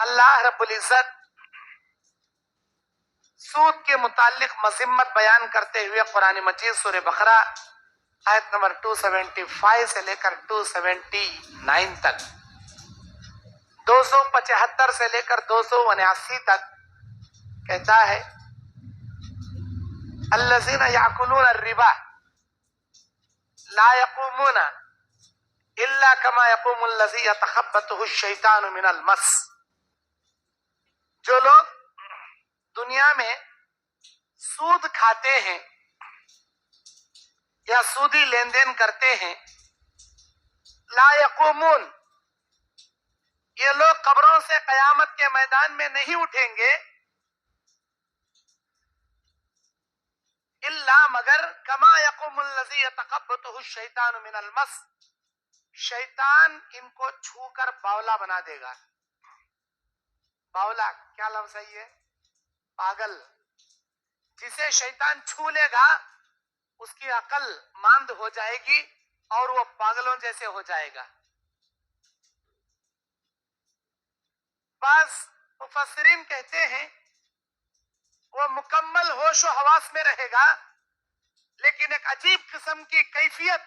अल्लाह रब्बुल इज्जत सूद के मुतालिक मज़म्मत बयान करते हुए कुरान मजीद सूरह बकरा आयत नंबर 275 से लेकर 279 तक, 275 से लेकर 279 तक कहता है, अल्लज़ीना याकुलूना रिबा ला यक़ूमूना इल्ला कमा यक़ूमुल लज़ी यतखब्बतुहु शैतानु मिनल मस। जो लोग दुनिया में सूद खाते हैं या सूदी लेन देन करते हैं, ला यक़ूमून, ये लोग कब्रों से कयामत के मैदान में नहीं उठेंगे, इल्ला मगर कमा यक़ूमुल लज़ी यतखब्बतुहु शैतानु मिनल मस, शैतान इनको छूकर बावला बना देगा। बावला क्या लफ्ज है ये? पागल। जिसे शैतान छू लेगा उसकी अकल मांद हो जाएगी और वो पागलों जैसे हो जाएगा। बस मुफस्सिरीन कहते हैं वो मुकम्मल होश व हवास में रहेगा, लेकिन एक अजीब किस्म की कैफियत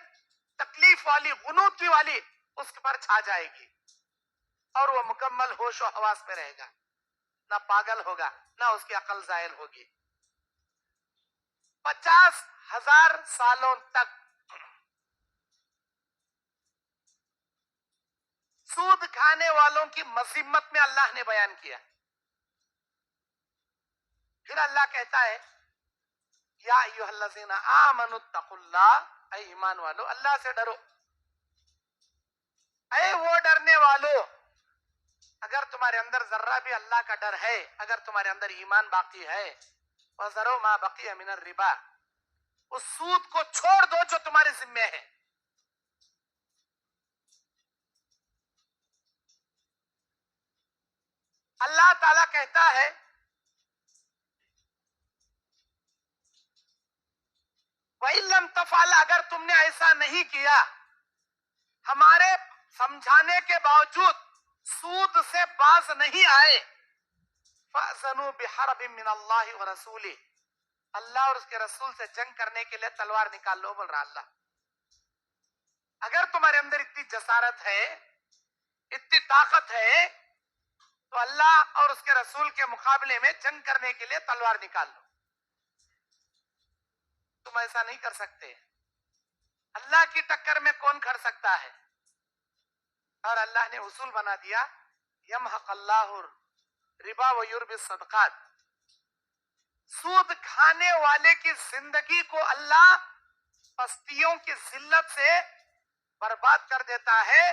तकलीफ वाली, गुनूती वाली उस पर छा जाएगी और वो मुकम्मल होश व हवास में रहेगा, ना पागल होगा ना उसकी अकल जायल होगी। 50,000 सालों तक सूद खाने वालों की मज़म्मत में अल्लाह ने बयान किया। फिर अल्लाह कहता है, या अय्युहल्लज़ीना आमनुत्तकुल्लाह, ऐ ईमान वालो अल्लाह से डरो। ऐ वो डरने वालो, अगर तुम्हारे अंदर जर्रा भी अल्लाह का डर है, अगर तुम्हारे अंदर ईमान बाकी है, वज़रो मा बक़िया मिनर रिबा, उस सूद को छोड़ दो जो तुम्हारे जिम्मे है। अल्लाह ताला कहता है, वइल्लम तफ़अल, अगर तुमने ऐसा नहीं किया, हमारे समझाने के बावजूद सूद से बाज नहीं आए, फ़अज़नु बिहर्बिन मिनल्लाहि व रसूलिही, अल्लाह और उसके रसूल से जंग करने के लिए तलवार निकाल लो, बोल रहा अल्लाह। अगर तुम्हारे अंदर इतनी जसारत है, इतनी ताकत है, तो अल्लाह और उसके रसूल के मुकाबले में जंग करने के लिए तलवार निकाल लो। तुम ऐसा नहीं कर सकते। अल्लाह की टक्कर में कौन खड़ सकता है? और अल्लाह ने उसूल बना दिया, यमहक़ल्लाहु रिबा व युर्बि सदक़ात, सूद खाने वाले की जिंदगी को अल्लाह पस्तियों की जिल्लत से बर्बाद कर देता है।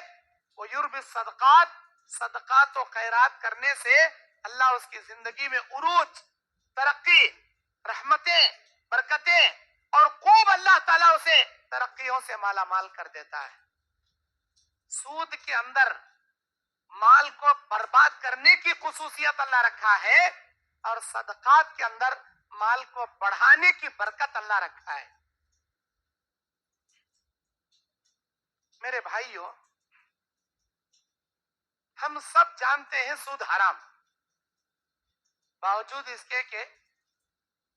वो युर्बि सदक़ात, सदक़ात व खैरात करने से अल्लाह उसकी जिंदगी में उरूज, तरक्की, रहमतें, बरकतें और खूब अल्लाह ताला उसे तरक्कियों से माला माल कर देता है। सूद के अंदर माल को बर्बाद करने की खुसूसियत अल्लाह रखा है और सदकात के अंदर माल को बढ़ाने की बरकत अल्लाह रखा है। मेरे भाइयों, हम सब जानते हैं सूद हराम, बावजूद इसके कि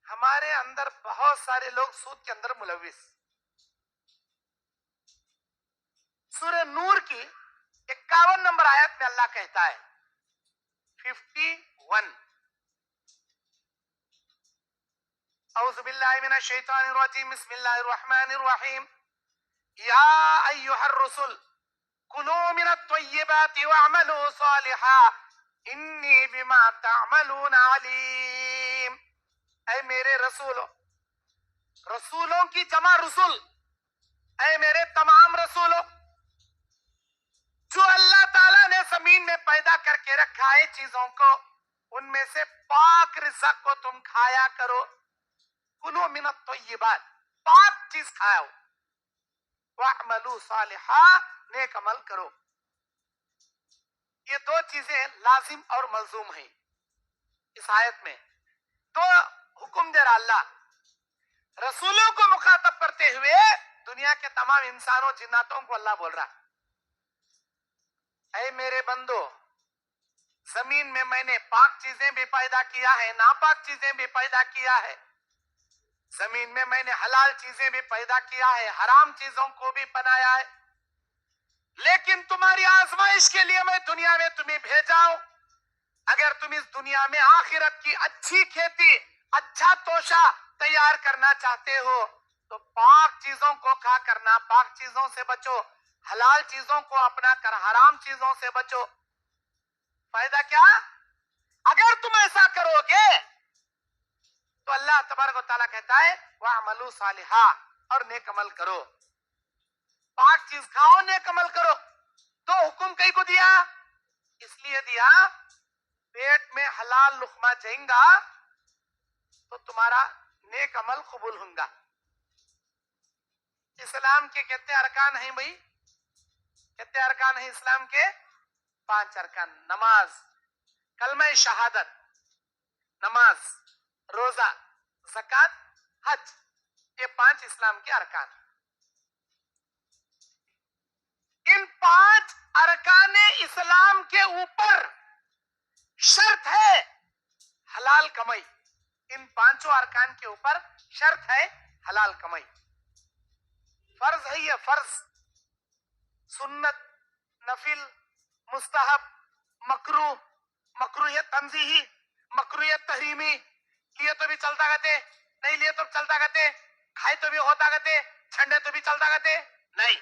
हमारे अंदर बहुत सारे लोग सूद के अंदर मुलविस। सूरह नूर की 51 नंबर आयत में अल्लाह कहता है, 51, औज़ु बिल्लाहि मिनश शैतानिर रजीम, बिस्मिल्लाहिर रहमानिर रहीम, या अय्युहर रसूल कुलू मिनत तय्यिबाति वअमलू सालिहा इन्नी बिमा तअमलून अलीम। ऐ मेरे रसूलों, रसूलों की जमा रसूल, ऐ मेरे तमाम रसूलों, जो अल्लाह ताला ने जमीन में पैदा करके रखा है चीजों को, उनमें से पाक रिज़्क़ को तुम खाया करो। कुलू मिनत तय्यिबात, पाक चीज खाओ, वअमलू सालिहा, नेक अमल करो। ये दो चीजें लाजिम और मलजूम हैं। इस आयत में दो हुक्म दे रहा अल्लाह, रसूलों को मुखातब करते हुए दुनिया के तमाम इंसानों जिन्नातों को अल्लाह बोल रहा, ऐ मेरे बंदो, जमीन में मैंने पाक चीजें भी पैदा किया है, नापाक चीजें भी पैदा किया है। जमीन में मैंने हलाल चीजें भी पैदा किया है, हराम चीजों को भी बनाया है। लेकिन तुम्हारी आजमाइश के लिए मैं दुनिया में तुम्हें भेजा हूं। अगर तुम इस दुनिया में आखिरत की अच्छी खेती, अच्छा तोशा तैयार करना चाहते हो तो पाक चीजों को खा करना, पाक चीजों से बचो, हलाल चीजों को अपना कर हराम चीजों से बचो। फायदा क्या? अगर तुम ऐसा करोगे तो अल्लाह तबारक व तआला कहता है वअमलू सालिहा, और नेक अमल करो, पाक चीज खाओ, नेक अमल करो। तो हुक्म कई को दिया? इसलिए दिया पेट में हलाल लुकमा जाएगा तो तुम्हारा नेक अमल कबूल होगा। इस्लाम के कितने अरकान हैं भाई? कितने अरकान हैं इस्लाम के? 5 अरकान। नमाज, कलमा शहादत, नमाज, रोजा, ज़कात, हज, ये 5 इस्लाम के अरकान। इन 5 अरकान इस्लाम के ऊपर शर्त है हलाल कमाई। इन 5 अरकान के ऊपर शर्त है हलाल कमाई। फर्ज है ये, फर्ज, सुन्नत, नफिल, मुस्तहब, मकरू, मकरूह तंजीही, मकरूह तहरीमी, लिए तो भी चलता गते, नहीं लिए तो चलता गते, खाए तो भी होता गते, छंडे तो भी चलता गते नहीं।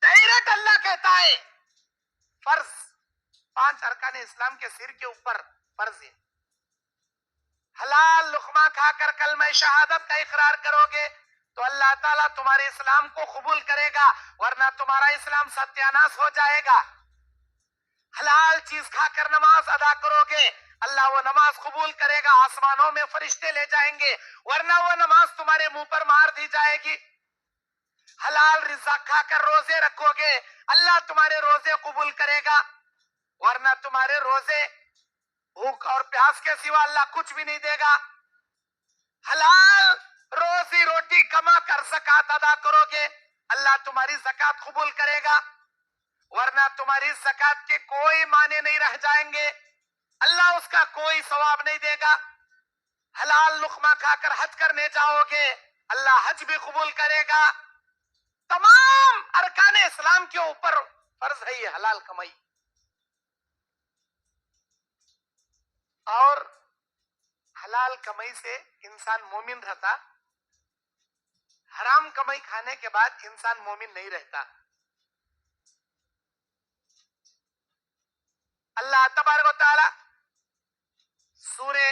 डायरेक्ट अल्लाह कहता है फर्ज। 5 अरकान इस्लाम के सिर के ऊपर फर्ज है। हलाल लुकमा खाकर कलमा शहादत का इकरार करोगे तो अल्लाह ताला तुम्हारे इस्लाम को कबूल करेगा, वरना तुम्हारा इस्लाम सत्यानाश हो जाएगा। हलाल चीज खाकर नमाज अदा करोगे, अल्लाह वो नमाज कबूल करेगा, आसमानों में फरिश्ते ले जाएंगे, वरना वो नमाज तुम्हारे मुंह पर मार दी जाएगी। हलाल रिज़्क़ खाकर रोजे रखोगे, अल्लाह तुम्हारे रोजे कबूल करेगा, वरना तुम्हारे रोजे भूख और प्यास के सिवा अल्लाह कुछ भी नहीं देगा। हलाल रोजी रोटी कमा कर ज़कात अदा करोगे, अल्लाह तुम्हारी ज़कात कबूल करेगा, वरना तुम्हारी ज़कात के कोई माने नहीं रह जाएंगे, अल्लाह उसका कोई सवाब नहीं देगा। हलाल लुकमा खाकर हज करने जाओगे, अल्लाह हज भी कबूल करेगा। तमाम अरकान इस्लाम के ऊपर फर्ज है ये हलाल कमाई। और हलाल कमाई से इंसान मोमिन रहता, हराम कमाई खाने के बाद इंसान मोमिन नहीं रहता। अल्लाह तबारक व तआला सूरे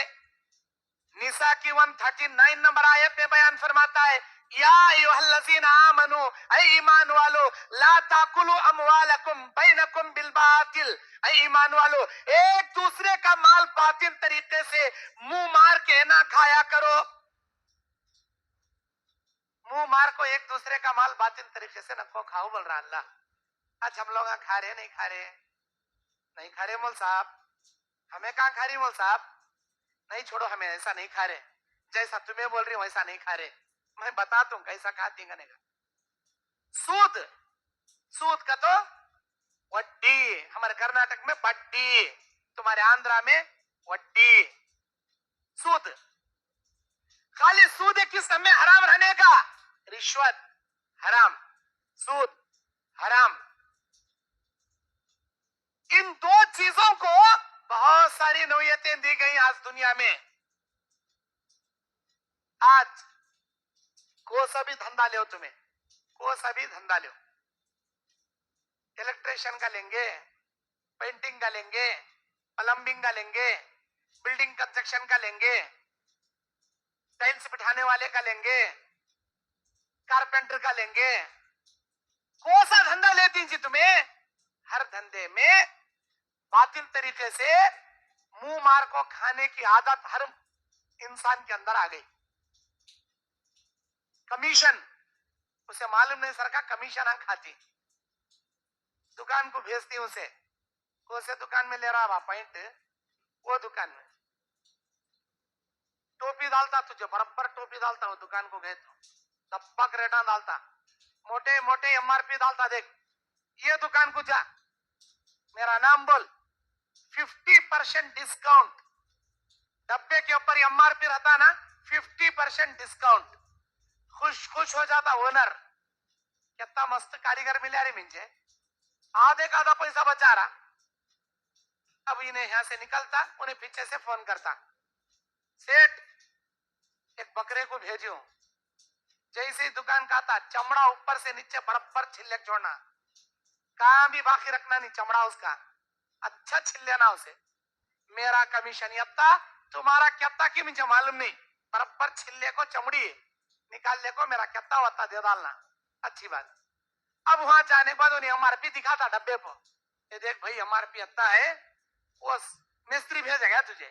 निसा की 139 नंबर आयत में बयान फरमाता है या अय्युहल्लज़ीना आमनू, ऐ ईमान वालो, ला ताकुलू अमवालकुम बैनकुम बिल बातिल, ऐ ईमान वालो एक दूसरे का माल बातिल तरीके से मुंह मार के ना खाया करो। मुंह मार को एक दूसरे का माल बातिल तरीके से नको खाओ बोल रहा अल्लाह। आज हम लोग खा रहे नहीं खा रहे? नहीं खा रहे मोल साहब, हमें कहाँ खा रही मोल साहब? नहीं छोड़ो, हमें ऐसा नहीं खा रहे, जैसा तुम्हें बोल रही हूं वैसा नहीं खा रहे। मैं बता दूं कैसा खाती का। सूद, सूद का तो वड्डी, हमारे कर्नाटक में बड्डी, तुम्हारे आंध्रा में वड्डी। सूद, खाली सूद किस समय हराम रहने का? रिश्वत हराम, सूद हराम। इन 2 चीजों को बहुत सारी नौयतें दी गई आज दुनिया में। आज को सा भी धंधा लो, तुम्हें को सा भी धंधा लो, इलेक्ट्रिशियन का लेंगे, पेंटिंग का लेंगे, प्लम्बिंग का लेंगे, बिल्डिंग कंस्ट्रक्शन का लेंगे, टाइल्स बिठाने वाले का लेंगे, कारपेंटर का लेंगे, कौन सा धंधा लेती जी तुम्हें? हर धंधे में बातिल तरीके से मुंह मार को खाने की आदत हर इंसान के अंदर आ गई। कमीशन, उसे मालूम नहीं सरकार कमीशन खाती, दुकान को भेजती उसे, कौन से दुकान में ले रहा पॉइंट, वो दुकान में टोपी डालता, तुझे बराबर टोपी डालता, वो दुकान को गए तो धब्बक रेटा डालता, मोटे मोटे एमआरपी डालता, देख ये दुकान को जा, मेरा नाम बोल, 50% डिस्काउंट, डब्बे के ऊपर एमआरपी रहता ना, 50% डिस्काउंट. खुश खुश हो जाता ओनर, कितना मस्त कारीगर मिला रे मुझे, आधे का आधा पैसा बचा रहा. अब इन्हें यहां से निकलता, उन्हें पीछे से फोन करता, सेठ एक बकरे को भेजो. जैसे ही दुकान का आता, चमड़ा ऊपर से नीचे बराबर छिल्ले छोड़ना, कहां भी बाकी रखना नहीं चमड़ा उसका, अच्छा छिल लेना उसे. मेरा कमीशन यत्ता, तुम्हारा कितना की मुझे मालूम नहीं, बराबर छिल्ले को चमड़ी निकालने को मेरा कितना होता दे डालना. अच्छी बात. अब वहां जाने के बाद उन्हें एमआरपी दिखाता डब्बे पर, ये देख भाई एमआरपी इतना है. वो मिस्त्री भेजेगा तुझे,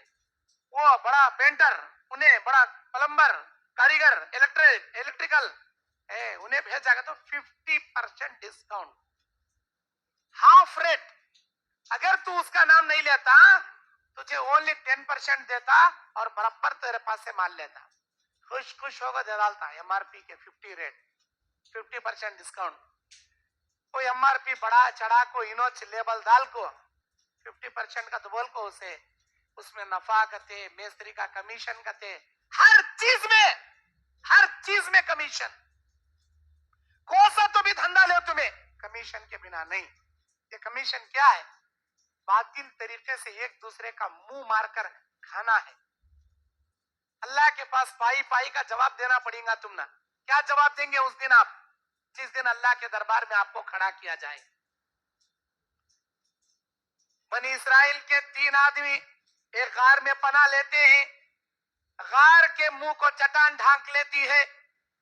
वो बड़ा पेंटर, उन्हें बड़ा प्लम्बर, कारीगर, इलेक्ट्रिकल, उन्हें भेजा तो 50% डिस्काउंट, हाफ रेट. अगर तू उसका नाम नहीं लेता, तुझे ओनली 10% देता और बराबर तेरे पास से माल लेता. खुश खुश होकर दे डालता एमआरपी के 50 रेट, 50% डिस्काउंट. कोई एमआरपी बढ़ा चढ़ा को इनोच लेबल डाल को 50% का तो बोल को उसे, उसमें नफा कते, मिस्त्री का कमीशन कते, हर चीज में कमीशन. कौन सा तो भी धंधा ले तुम्हें कमीशन के बिना नहीं. ये कमीशन क्या है? बातिल तरीके से एक दूसरे का मुंह मारकर खाना है. अल्लाह के पास पाई पाई का जवाब देना पड़ेगा. तुम ना क्या जवाब देंगे उस दिन आप, जिस दिन अल्लाह के दरबार में आपको खड़ा किया जाए. बनी इस्राइल के 3 आदमी एक गार में पनाह लेते हैं, गार के मुंह को चट्टान ढांक लेती है,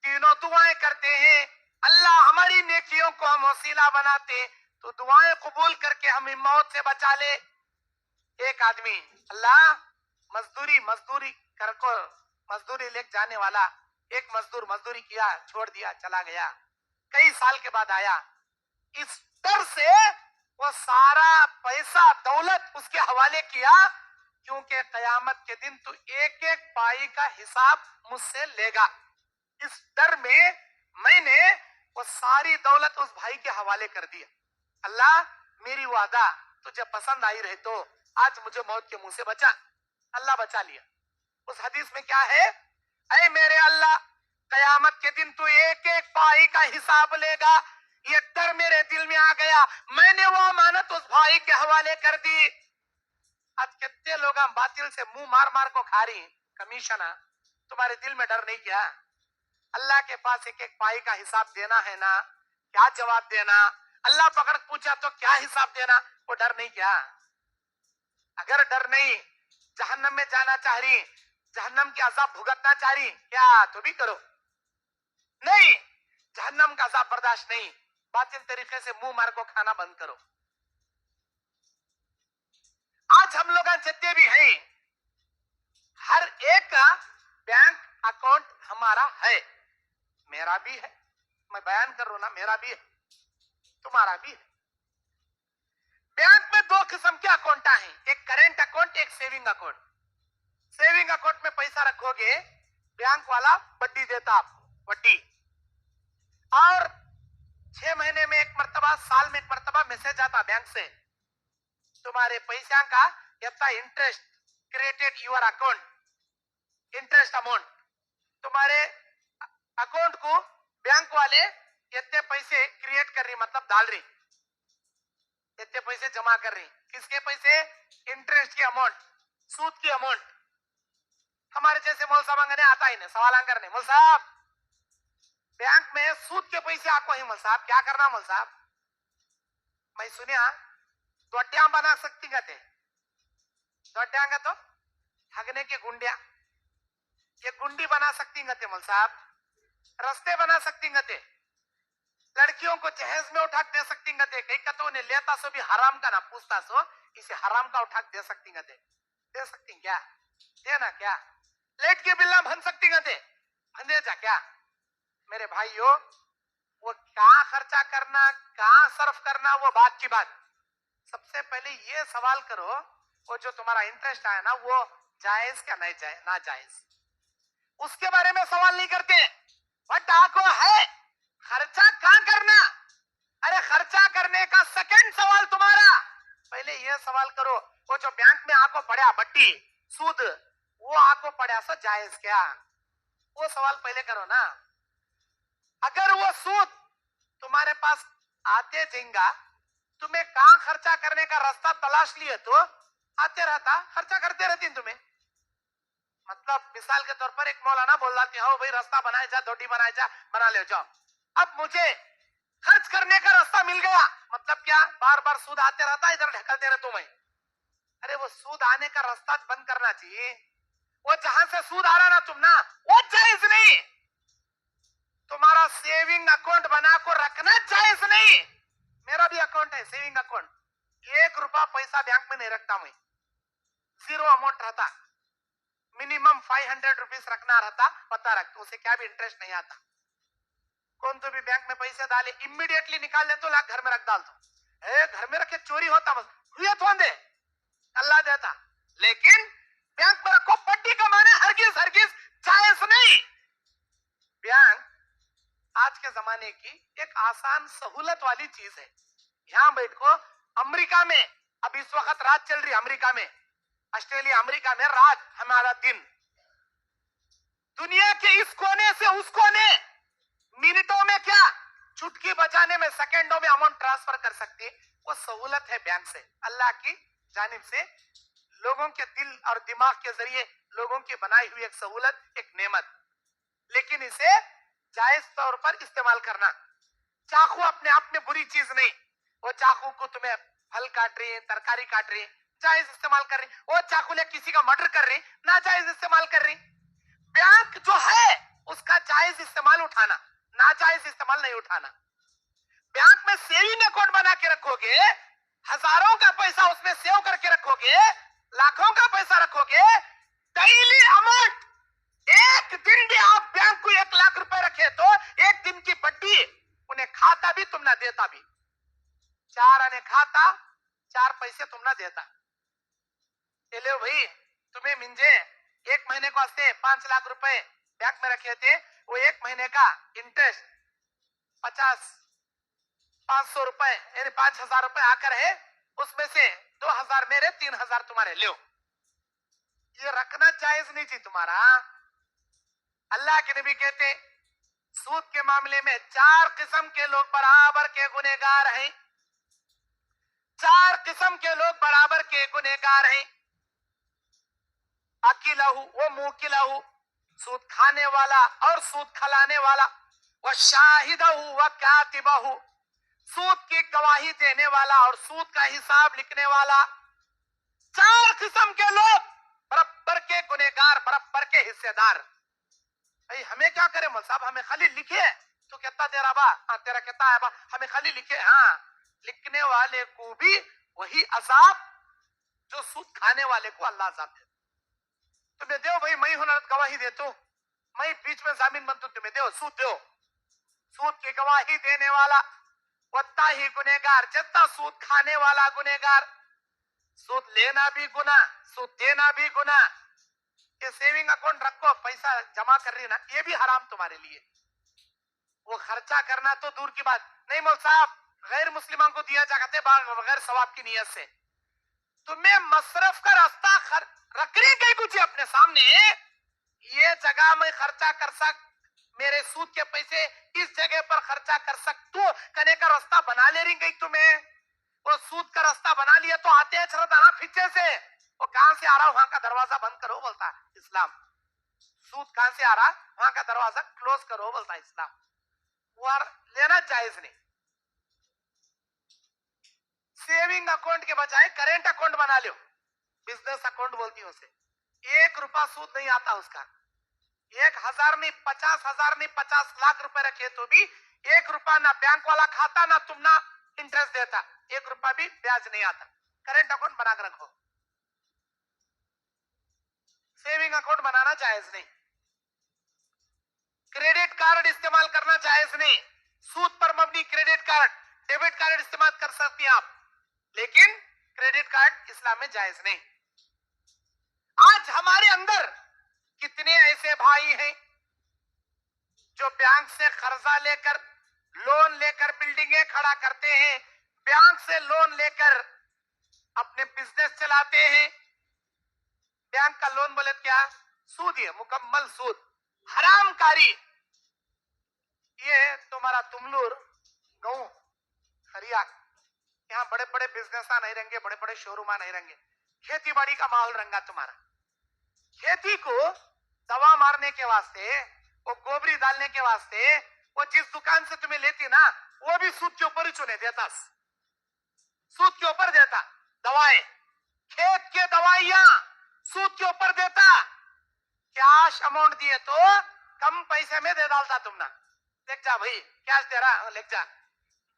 तीनों दुआएं करते हैं, अल्लाह हमारी नेकियों को हम वसीला बनाते तो दुआएं कबूल करके हमें मौत से बचा ले. एक आदमी अल्लाह मजदूरी कर को मजदूरी ले जाने वाला एक मजदूर मजदूरी किया, छोड़ दिया, चला गया. कई साल के बाद आया. इस डर से वो सारा पैसा दौलत उसके हवाले किया, क्योंकि कयामत के दिन तू एक एक पाई का हिसाब मुझसे लेगा. इस डर में मैंने वो सारी दौलत उस भाई के हवाले कर दिया. अल्लाह मेरी वादा तुझे पसंद आई रहे तो आज मुझे मौत के मुंह से बचा. अल्लाह बचा लिया. उस हदीस में क्या है? ऐ मेरे अल्लाह, कयामत के दिन तू एक एक पाई का हिसाब लेगा. ये डर मेरे दिल में आ गया, मैंने वो अमानत उस भाई के हवाले कर दी. आज कितने लोग हम बातिल से मुंह मार मार को खा रही कमीशन. तुम्हारे दिल में डर नहीं क्या? अल्लाह के पास एक एक पाई का हिसाब देना है ना, क्या जवाब देना? अल्लाह पकड़ पूछा तो क्या हिसाब देना? वो डर नहीं क्या? अगर डर नहीं, जहन्नम में जाना चाह रही, जहन्नम के अजाब भुगतना चाह रही, क्या तो भी करो. नहीं, जहन्नम का अजाब बर्दाश्त नहीं, बातिल तरीके से मुंह मार को खाना बंद करो. आज हम लोग जितने भी हैं, हर एक का बैंक अकाउंट हमारा है, मेरा भी है. मैं बयान कर रहा हूं ना, मेरा भी है, तुम्हारा भी है. बैंक में 2 किस्म के अकाउंट हैं, एक करेंट अकाउंट, एक सेविंग अकाउंट. सेविंग अकाउंट में पैसा रखोगे, बैंक वाला वड्डी देता आपको, वड्डी. और 6 महीने में एक मर्तबा, साल में एक मर्तबा मैसेज आता बैंक से, तुम्हारे पैसा का इतना interest created your account, interest amount. तुम्हारे अकाउंट को बैंक वाले इतने पैसे क्रिएट कर रही, मतलब डाल रही, इतने पैसे जमा कर रही. किसके पैसे? इंटरेस्ट की अमाउंट, सूद की अमाउंट. हमारे जैसे मौल साहब ने आता ही नहीं सवाल करने, मौल साहब बैंक में सूद के पैसे आपको ही, मौल साहब क्या करना? मौल साहब मैं सुनिया दोड्या बना सकती गते, दोड्या तो ठगने के गुंडिया, ये गुंडी बना सकती गते मौल साहब, रस्ते बना सकती गते, लड़कियों को जहेज में उठा दे सकती गते. कहीं का तो उन्हें लेता सो भी हराम का ना पूछता सो, इसे हराम का उठा दे सकती गते. दे सकती क्या? देना क्या? लेट के बिल्ला भन सकती गते, भंदे जा क्या? मेरे भाइयों, वो कहां खर्चा करना, कहां सर्फ करना, वो बात की बात. सबसे पहले ये सवाल करो, वो जो तुम्हारा इंटरेस्ट आया ना, वो जायज क्या नहीं जायज, ना जायज, उसके बारे में सवाल नहीं करते. बट आपको है खर्चा कहां करना. अरे खर्चा करने का सेकंड सवाल तुम्हारा, पहले यह सवाल करो वो जो बैंक में आपको पड़ा बट्टी सूद, वो आपको पड़ा सो जायज क्या? वो सवाल पहले करो ना। अगर वो सूद तुम्हारे पास आते जाएगा, तुम्हें कहां खर्चा करने का रास्ता तलाश लिए तो आते रहता, खर्चा करते रहती तुम्हें। मतलब मिसाल के तौर पर एक मौलाना बोल रहा हो भाई रास्ता बनाए जा, धोटी बनाए जा, बना ले जाओ। अब मुझे खर्च करने का रास्ता मिल गया, मतलब क्या? बार बार सूद आते रहता, इधर ढकलते रहे तुम्हें। अरे वो सूद आने का रास्ता बंद करना चाहिए। वो जहां से सूद आ रहा ना तुम ना, वो जायज नहीं। तुम्हारा सेविंग अकाउंट बना को रखना जायज नहीं। मेरा भी अकाउंट है सेविंग अकाउंट, 1 रुपया पैसा बैंक में नहीं रखता मैं, जीरो अमाउंट रहता। मिनिमम 500 रुपीज रखना रहता, पता रख तो उसे क्या भी इंटरेस्ट नहीं आता। कौन तो भी बैंक में पैसे डाले इमीडिएटली निकाल ले तो लाख घर में रख डाल तो घर में रखे चोरी होता, बस हुए तो दे अल्लाह देता। लेकिन बैंक में रखो पट्टी कमाने हरगिज हरगिज जायज नहीं। बैंक आज के जमाने की एक आसान सहूलत वाली चीज है। यहां बैठो, अमेरिका में अब इस वक्त रात चल रही, अमेरिका में, ऑस्ट्रेलिया अमेरिका में रात, हमारा दिन। दुनिया के इस कोने से उस कोने मिनटों में क्या, चुटकी बजाने में, सेकंडों में अमाउंट ट्रांसफर कर सकते। वो सहूलत है बैंक से, अल्लाह की जानिब से लोगों के दिल और दिमाग के जरिए लोगों की बनाई हुई एक सहूलत, एक नेमत। लेकिन इसे जायज तौर पर इस्तेमाल करना। चाकू अपने आप में बुरी चीज नहीं। वो चाकू को तुम्हें फल काट रही है, तरकारी काट रही है, जायज इस्तेमाल कर रही। वो चाकू ले किसी का मर्डर कर रही, नाजायज इस्तेमाल कर रही। बैंक जो है उसका जायज इस्तेमाल उठाना, नाजायज इस्तेमाल नहीं उठाना। बैंक में सेविंग अकाउंट बना के रखोगे, हजारों का पैसा उसमें सेव करके रखोगे, लाखों का पैसा रखोगे, डेली अमाउंट। एक दिन भी आप बैंक को 1 लाख रुपए रखे तो एक दिन की वड्डी उन्हें खाता भी तुम ना देता भी। 4 आने खाता, 4 पैसे तुम ना देता। चले भाई, तुम्हें मिंजे 1 महीने को वास्ते 5 लाख रुपए बैंक में रखे थे, वो 1 महीने का इंटरेस्ट 500 रुपए यानी 5,000 रुपए आकर है, उसमें से 2,000 मेरे, 3,000 तुम्हारे, लो। ये रखना जायज नहीं थी तुम्हारा। अल्लाह के नबी कहते सूद के मामले में 4 किस्म के लोग बराबर के गुनहगार हैं। 4 किस्म के लोग बराबर के गुनहगार हैं। अकिलहु वो मुकिलहु, सूद खाने वाला और सूद खिलाने वाला, वह शाहिदहु व कातिबहु, सूद की गवाही देने वाला और सूद का हिसाब लिखने वाला। 4 किस्म के लोग बराबर के गुनहगार, बराबर के हिस्सेदार। भाई हमें क्या करें मौलवी साहब, हमें खाली लिखे तो कितना दे रहा बा, हाँ तेरा कितना है बा, हमें खाली लिखे। हाँ, लिखने वाले को भी वही अजाब जो सूद खाने वाले को अल्लाह अजाब दे। तुम्हें दो भाई, मैं हूं गवाही दे, तू मैं बीच में जामीन बन, तुम्हें दो सूद दो। सूद की गवाही देने वाला वत्ता ही गुनहगार, जितना सूद खाने वाला गुनहगार। सूद लेना भी गुना, सूद देना भी गुना। ये सेविंग अकाउंट रखो, पैसा जमा कर रही ना, ये भी हराम तुम्हारे लिए। वो खर्चा करना तो दूर की बात नहीं मौलवी साहब, गैर मुस्लिमों को दिया जाते बगैर सवाब की नियत से। तुम्हें मसरफ का रास्ता रख रही गई कुछ अपने सामने, ये जगह में खर्चा कर सक, मेरे सूद के पैसे इस जगह पर खर्चा कर सकतू करने का रास्ता बना ले रही गई तुम्हें। वो सूद का रास्ता बना लिया तो आते हैं छरदाना पीछे से, वो कहां से आ रहा वहां का दरवाजा बंद करो बोलता इस्लाम। सूद कहां से आ रहा, वहां का दरवाजा क्लोज करो बोलता इस्लाम। वो लेना जायज नहीं। सेविंग अकाउंट के बजाय करेंट अकाउंट बना लो, बिजनेस अकाउंट बोलती हूं उसे। 1 रुपया सूद नहीं आता उसका। 1,000 नहीं, 50,000 नहीं, 50 लाख रुपए रखे तो भी 1 रुपया ना बैंक वाला खाता, ना तुम ना इंटरेस्ट देता, 1 रुपया भी ब्याज नहीं आता। करेंट अकाउंट बना कर रखो। सेविंग अकाउंट बनाना जायज नहीं। क्रेडिट कार्ड इस्तेमाल करना जायज नहीं। सूद पर मबनी क्रेडिट कार्ड, डेबिट कार्ड इस्तेमाल कर सकती हैं आप, लेकिन क्रेडिट कार्ड इस्लाम में जायज नहीं। आज हमारे अंदर कितने ऐसे भाई हैं जो बैंक से कर्जा लेकर, लोन लेकर बिल्डिंगें खड़ा करते हैं, बैंक से लोन लेकर अपने बिजनेस चलाते हैं, बैंक का लोन बोले क्या, सूद है, मुकम्मल सूद, हरामकारी। ये तुम्हारा तुमलूर, गऊ, खरिया, यहाँ बड़े बड़े बिजनेस नहीं रहेंगे, बड़े बड़े शोरूम नहीं रहेंगे, खेती बाड़ी का माहौल रहेगा तुम्हारा। खेती को दवा मारने के वास्ते, वो गोबरी डालने के वास्ते, वो जिस दुकान से तुम्हें लेती ना, वो भी सूद के ऊपर ही चुने देता, सूद के ऊपर देता दवाएं, खेत के दवाइयां सूद के ऊपर देता। कैश अमाउंट दिए तो कम पैसे में दे डालता तुम ना, लेक जा भाई कैश दे रहा, लेक जा,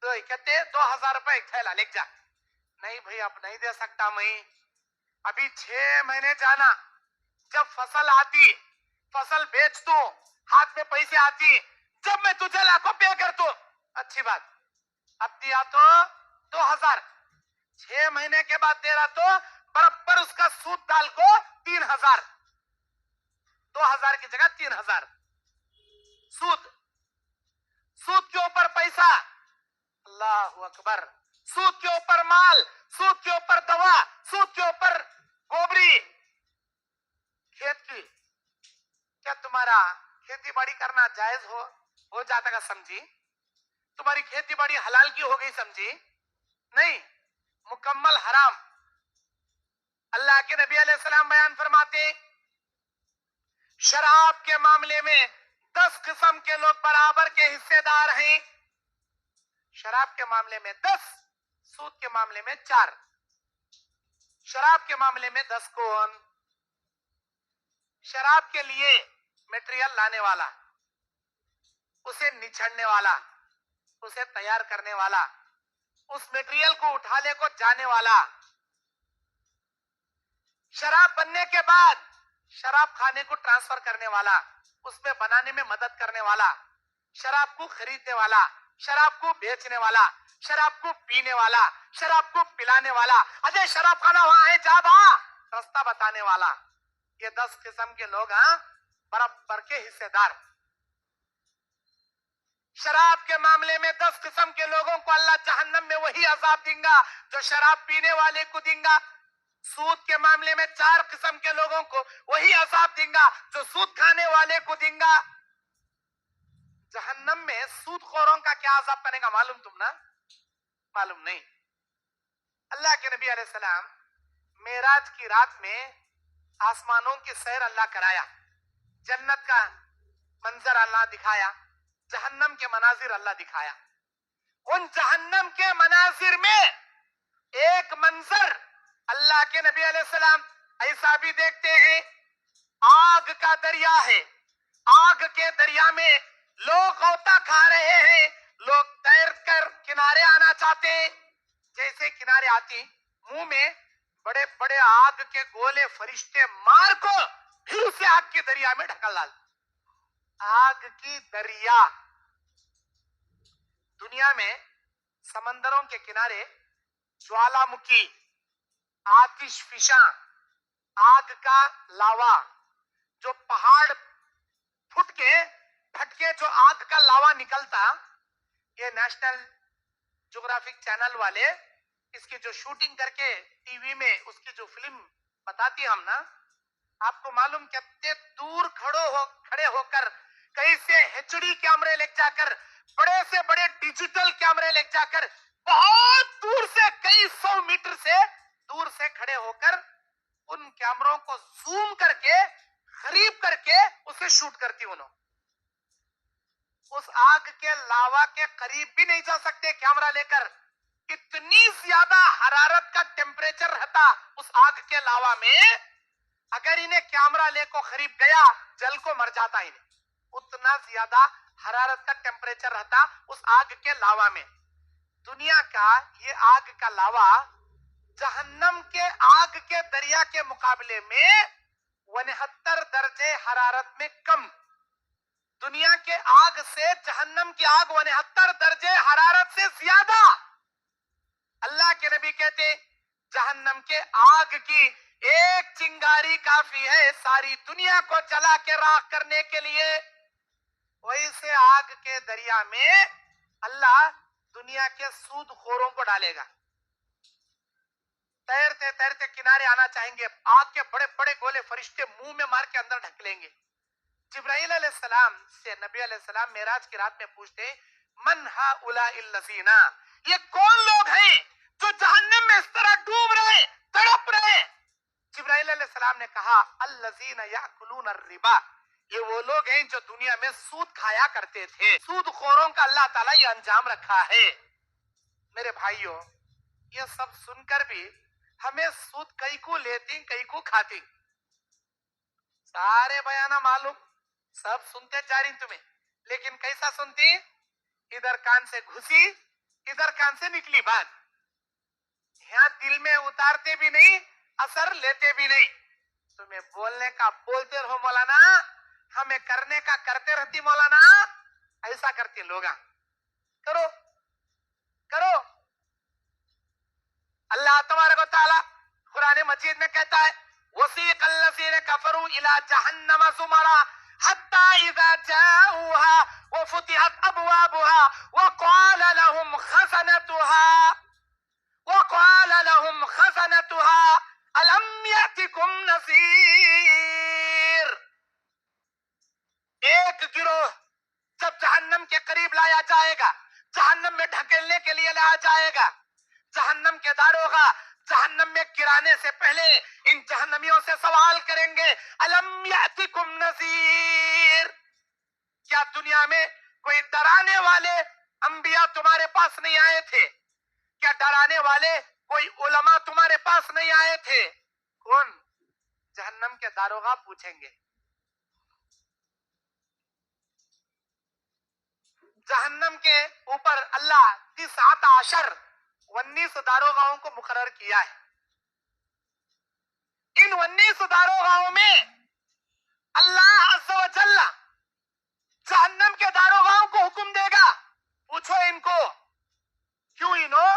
तो कहते 2000 रुपए एक थैला, लेक जा। नहीं भाई अब नहीं दे सकता मैं, अभी 6 महीने जाना, जब फसल आती, फसल बेच दू, हाथ में पैसे आती, जब मैं तुझे लाखों पे कर दू, अच्छी बात। अब दिया तो 2000, 6 महीने के बाद दे रहा तो बराबर उसका सूद डाल को 3000, 2000 की जगह 3000 सूद, सूद के ऊपर पैसा, अल्लाह अकबर, सूद के ऊपर माल, सूद के ऊपर दवा, सूद के ऊपर गोबरी खेत की। क्या तुम्हारा खेती बाड़ी करना जायज हो जाता का समझी? तुम्हारी खेती बाड़ी हलाल की हो गई समझी? नहीं, मुकम्मल हराम। अल्लाह के नबी अलैहिस्सलाम बयान फरमाते, शराब के मामले में 10 किस्म के लोग बराबर के हिस्सेदार हैं। शराब के मामले में 10, सूद के मामले में 4। शराब के मामले में 10 कौन? शराब के लिए मटेरियल लाने वाला, उसे निचड़ने वाला, उसे तैयार करने वाला, उस मटेरियल को उठाने को जाने वाला, शराब बनने के बाद शराब खाने को ट्रांसफर करने वाला, उसमें बनाने में मदद करने वाला, शराब को खरीदने वाला, शराब को बेचने वाला, शराब को पीने वाला, शराब को पिलाने वाला, अजय शराब खाना वहां है जा बा, रास्ता बताने वाला। ये 10 किस्म के लोग हैं बराबर के हिस्सेदार। शराब के मामले में 10 किस्म के लोगों को अल्लाह जहन्नम में वही अजाब देगा जो शराब पीने वाले को देगा। सूद के मामले में 4 किस्म के लोगों को वही अजाब देगा जो सूद खाने वाले को देगा। जहन्नम में सूदखोरों का क्या अजाब बनेगा मालूम तुम ना? मालूम नहीं। अल्लाह के नबी अलैहिस्सलाम मेराज की रात में आसमानों की सैर अल्लाह कराया, जन्नत का मंजर अल्लाह दिखाया, जहन्नम के मनाजिर अल्लाह दिखाया। उन जहन्नम के मनाजिर में एक मंजर अल्लाह के नबी अलैहिस्सलाम ऐसा भी देखते हैं, आग का दरिया है, आग के दरिया में लोग गोता खा रहे हैं, लोग तैर कर किनारे आना चाहते हैं, जैसे किनारे आती मुंह में बड़े बड़े आग के गोले फरिश्ते मार को फिर उसे आग के दरिया में ढकल डाल। आग की दरिया, दुनिया में समंदरों के किनारे ज्वालामुखी, आतिशफिशा, आग का लावा, जो पहाड़ फटके जो आग का लावा निकलता, ये नेशनल ज्योग्राफिक चैनल वाले इसकी जो शूटिंग करके टीवी में उसकी जो फिल्म बताती हम ना, आपको मालूम कितने दूर खड़े होकर कैसे एचडी कैमरे ले जाकर, बड़े से बड़े डिजिटल कैमरे ले जाकर, बहुत दूर से कई 100 मीटर से दूर से खड़े होकर उन कैमरों को जूम करके करीब करके उसे शूट करती उन्होंने। उस आग के लावा के करीब भी नहीं जा सकते कैमरा लेकर, इतनी ज्यादा हरारत का टेम्परेचर रहता उस आग के लावा में। अगर इन्हें कैमरा ले को करीब गया जल को मर जाता इन्हें, उतना ज्यादा हरारत का टेम्परेचर रहता उस आग के लावा में। दुनिया का ये आग का लावा जहन्नम के आग के दरिया के मुकाबले में 69 दर्जे हरारत में कम। दुनिया के आग से जहन्नम की आग 69 दर्जे हरारत से ज्यादा। अल्लाह के नबी कहते जहन्नम के आग की एक चिंगारी काफी है सारी दुनिया को जला के राख करने के लिए। वैसे आग के दरिया में अल्लाह दुनिया के सूदखोरों को डालेगा। तैरते तैरते किनारे आना चाहेंगे, आग के बड़े बड़े गोले फरिश्ते मुंह में मार के अंदर ढक लेंगे। जिब्राइल अलैहिस्सलाम से नबी अलैहिस्सलाम मेराज की रात में पूछते, मन हाउलाइल लज़ीना, ये कौन लोग हैं जो जहन्नम में इस तरह डूब रहे, तड़प रहे? जिब्राइल अलैहिस्सलाम ने कहा, अल्लज़ीना याकुलून रिबा, ये वो लोग हैं जो दुनिया में सूद खाया करते थे। सूदखोरों का अल्लाह ताला ये अंजाम रखा है। मेरे भाइयों, ये सब सुनकर भी हमें सूद कई को लेती कई को खाती, सारे बयाना मालूम, सब सुनते जा रही तुम्हें, लेकिन कैसा सुनती? इधर कान से घुसी, इधर कान से निकली बात, यहाँ दिल में उतारते भी नहीं, असर लेते भी नहीं। तुम्हें बोलने का बोलते रहो मौलाना, हमें करने का करते रहती मौलाना, ऐसा करते लोग। करो करो। अल्लाह तबारक व तआला कुरान मजीद में कहता है, वसीक़ल लज़ीना कफ़रू इला जहन्नम ज़ुमरा हत्ता इज़ा जाऊहा व फुतिहत अबवाबुहा व क़ाल लहुम खज़नतुहा अलम यअतिकुम नज़ीर। एक गिरोह जब जहन्नम के करीब लाया जाएगा, जहन्नम में ढकेलने के लिए लाया जाएगा, जहन्नम के दारोगा जहन्नम में गिराने से पहले इन जहन्नमियों से सवाल करेंगे, अलम यातिकुम नज़ीर, क्या दुनिया में कोई डराने वाले अंबिया तुम्हारे पास नहीं आए थे? क्या डराने वाले कोई उलमा तुम्हारे पास नहीं आए थे? कौन? जहन्नम के दारोगा पूछेंगे। जहन्नम के ऊपर अल्लाह 19 दारोगाओं को मुकर्रर किया है। इन 19 दारोगाओं में अल्लाह अज़्ज़ा व जल्ला जहन्नम के दारोगाओं को हुक्म देगा, पूछो इनको, क्यों इन्हों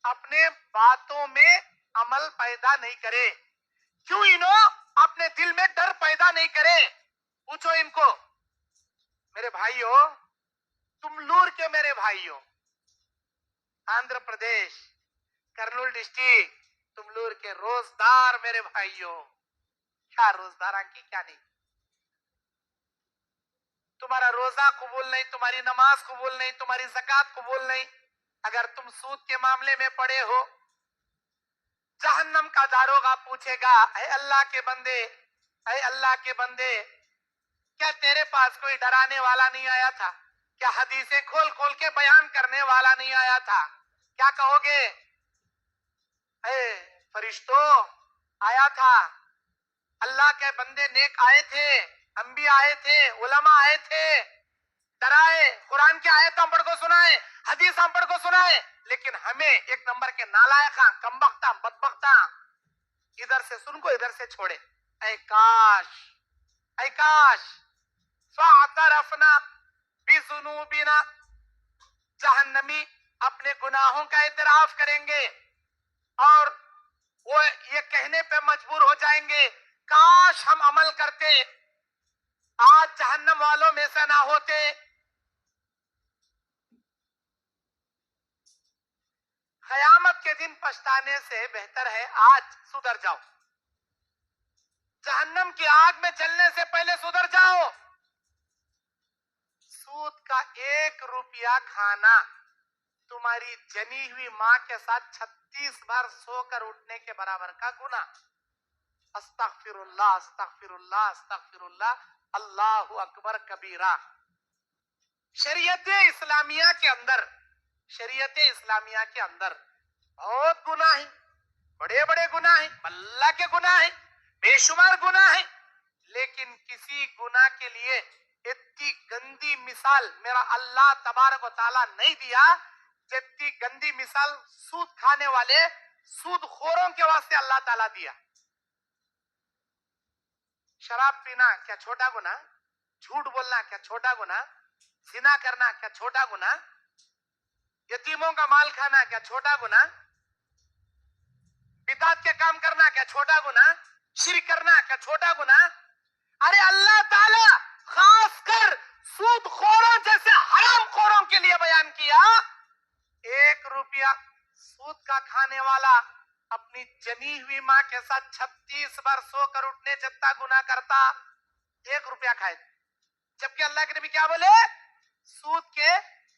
अपने बातों में अमल पैदा नहीं करे, क्यों इन्हों अपने दिल में डर पैदा नहीं करे, पूछो इनको। मेरे भाइयों, तुमलूर के मेरे भाइयों, आंध्र प्रदेश कर्नूल डिस्ट्रिक्ट तुमलूर के रोजदार मेरे भाइयों, क्या रोजदार की क्या नहीं, तुम्हारा रोजा कबूल नहीं, तुम्हारी नमाज कबूल नहीं, तुम्हारी ज़कात कबूल नहीं, अगर तुम सूद के मामले में पड़े हो, जहन्नम का दारोगा पूछेगा, ऐ अल्लाह के बंदे, ऐ अल्लाह के बंदे, क्या तेरे पास कोई डराने वाला नहीं आया था? क्या हदीसें खोल खोल के बयान करने वाला नहीं आया था? क्या कहोगे? फरिश्तों, आया था, अल्लाह के बंदे नेक आए थे, अंबिया आए थे, उलमा आए थे, डराए, कुरान की आयत हम पढ़ को सुनाए, हदीस हम पढ़ को सुनाए, लेकिन हमें एक नंबर के नालायका, कमबख्ता, बदबख्ता, इधर से सुन को इधर से छोड़े। ऐ काश, ऐ काश, फ़अतरफ़ना बिज़ुनूबिना, जहन्नमी अपने गुनाहों का इतराफ करेंगे और वो ये कहने पे मजबूर हो जाएंगे, काश हम अमल करते, आज जहन्नम वालों में से ना होते। क़यामत के दिन पछताने से बेहतर है आज सुधर जाओ, जहन्नम की आग में जलने से पहले सुधर जाओ। सूद का 1 रुपया खाना तुम्हारी जनी हुई मां के साथ 36 बार सोकर उठने के बराबर का गुना। अस्तगफिरुल्लाह, अस्तगफिरुल्लाह, अस्तगफिरुल्लाह, अल्लाहु अकबर कबीरा। शरीयत इस्लामिया के अंदर, शरीयत इस्लामिया के अंदर बहुत गुनाह है, बड़े बड़े गुनाह है, अल्लाह के गुनाह है, बेशुमार गुनाह है, लेकिन किसी गुनाह के लिए इतनी गंदी मिसाल मेरा अल्लाह तबारक व तआला नहीं दिया जितनी गंदी मिसाल सूद खाने वाले सूदखोरों के वास्ते अल्लाह ताला दिया। शराब पीना क्या छोटा गुना? झूठ बोलना क्या छोटा गुना? जिना करना क्या छोटा गुना? यतीमों का माल खाना क्या छोटा गुना? बिदात के काम करना क्या छोटा गुना? शिरक करना क्या छोटा गुना? अरे अल्लाह ताला खासकर सूदखोरों जैसे हरामखोरों के लिए बयान किया, 1 रुपया सूद का खाने वाला अपनी अपनी जनी हुई माँ के साथ 36 बार सोकर उठने जितना गुनाह करता 1 रुपया खाए। जबकि अल्लाह के नबी क्या बोले? सूद के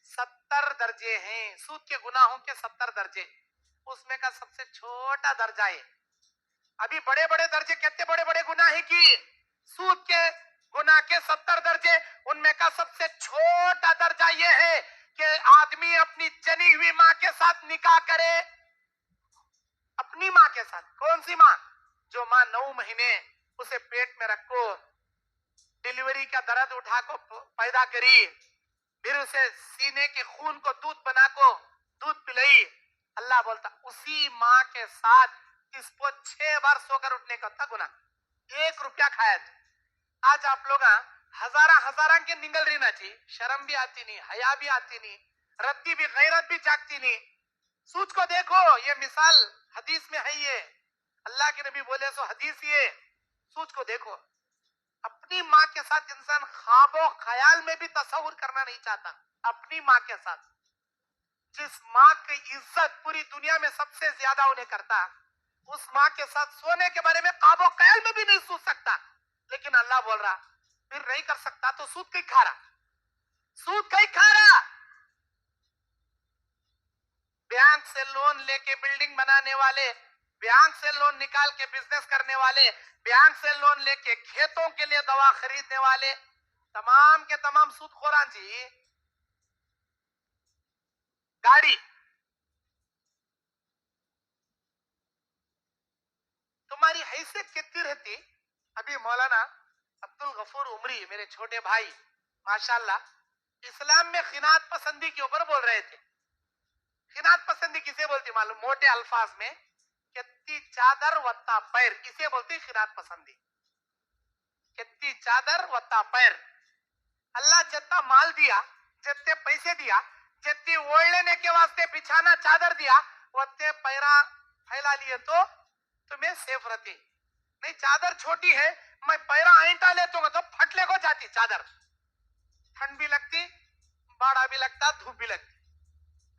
70 दर्जे हैं, सूद के गुनाहों के 70 दर्जे, उसमें का सबसे छोटा दर्जा है। अभी बड़े बड़े दर्जे, कितने बड़े बड़े गुनाह है कि सूद के गुनाह के 70 दर्जे, उनमें का सबसे छोटा दर्जा यह है कि आदमी अपनी जनी हुई माँ के साथ निकाह करे। अपनी माँ के साथ। कौन सी माँ? जो माँ 9 महीने उसे पेट में रखो, डिलीवरी का दर्द उठा को पैदा करी, फिर उसे सीने के खून को दूध बना को दूध पिलाई। अल्लाह बोलता उसी माँ के साथ इसको 6 बार सोकर उठने का था गुना, 1 रुपया खाया। आज आप लोग हजारा के निगल रही ना थी, शर्म भी आती नहीं, हया भी आती नहीं, रद्दी भी गैरत भी जागती नहीं। सूझ को देखो, ये मिसाल हदीस में है, ये अल्लाह के नबी बोले सो हदीस, ये सूझ को देखो। अपनी माँ के साथ इंसान ख्वाबो ख्याल में भी तस्वुर करना नहीं चाहता। अपनी माँ के साथ, जिस माँ की इज्जत पूरी दुनिया में सबसे ज्यादा उन्हें करता, उस माँ के साथ सोने के बारे में ख्वाबो ख्याल में भी नहीं सोच सकता। लेकिन अल्लाह बोल रहा फिर नहीं कर सकता तो सूद कहीं खा रहा, सूद कहीं खा रहा। बैंक से लोन लेके बिल्डिंग बनाने वाले, बैंक से लोन निकाल के बिजनेस करने वाले, बैंक से लोन लेके खेतों के लिए दवा खरीदने वाले, तमाम के तमाम सूदखोरां जी। गाड़ी, तुम्हारी हैसियत कितनी रहती? अभी मौलाना अब्दुल गफूर उमरी, मेरे छोटे भाई, माशाल्लाह, इस्लाम में खिनात पसंदी के ऊपर बोल रहे थे। खिनात पसंदी किसे बोलती मालूम? मोटे अल्फाज में, कितनी चादर वत्ता पैर, किसे बोलती खिनात पसंदी? कितनी चादर वत्ता पैर। अल्लाह जितना माल दिया, जितने पैसे दिया, जितनी ओढ़ लेने के वास्ते बिछाना चादर दिया, उतने पैरा फैला लिए तो तुम्हें सेफ रहती। नहीं, चादर छोटी है, मैं पैरा ऐंठा लेता हूं तो फटले को जाती चादर, ठंड भी लगती, बाड़ा भी लगता, धूप भी लगती।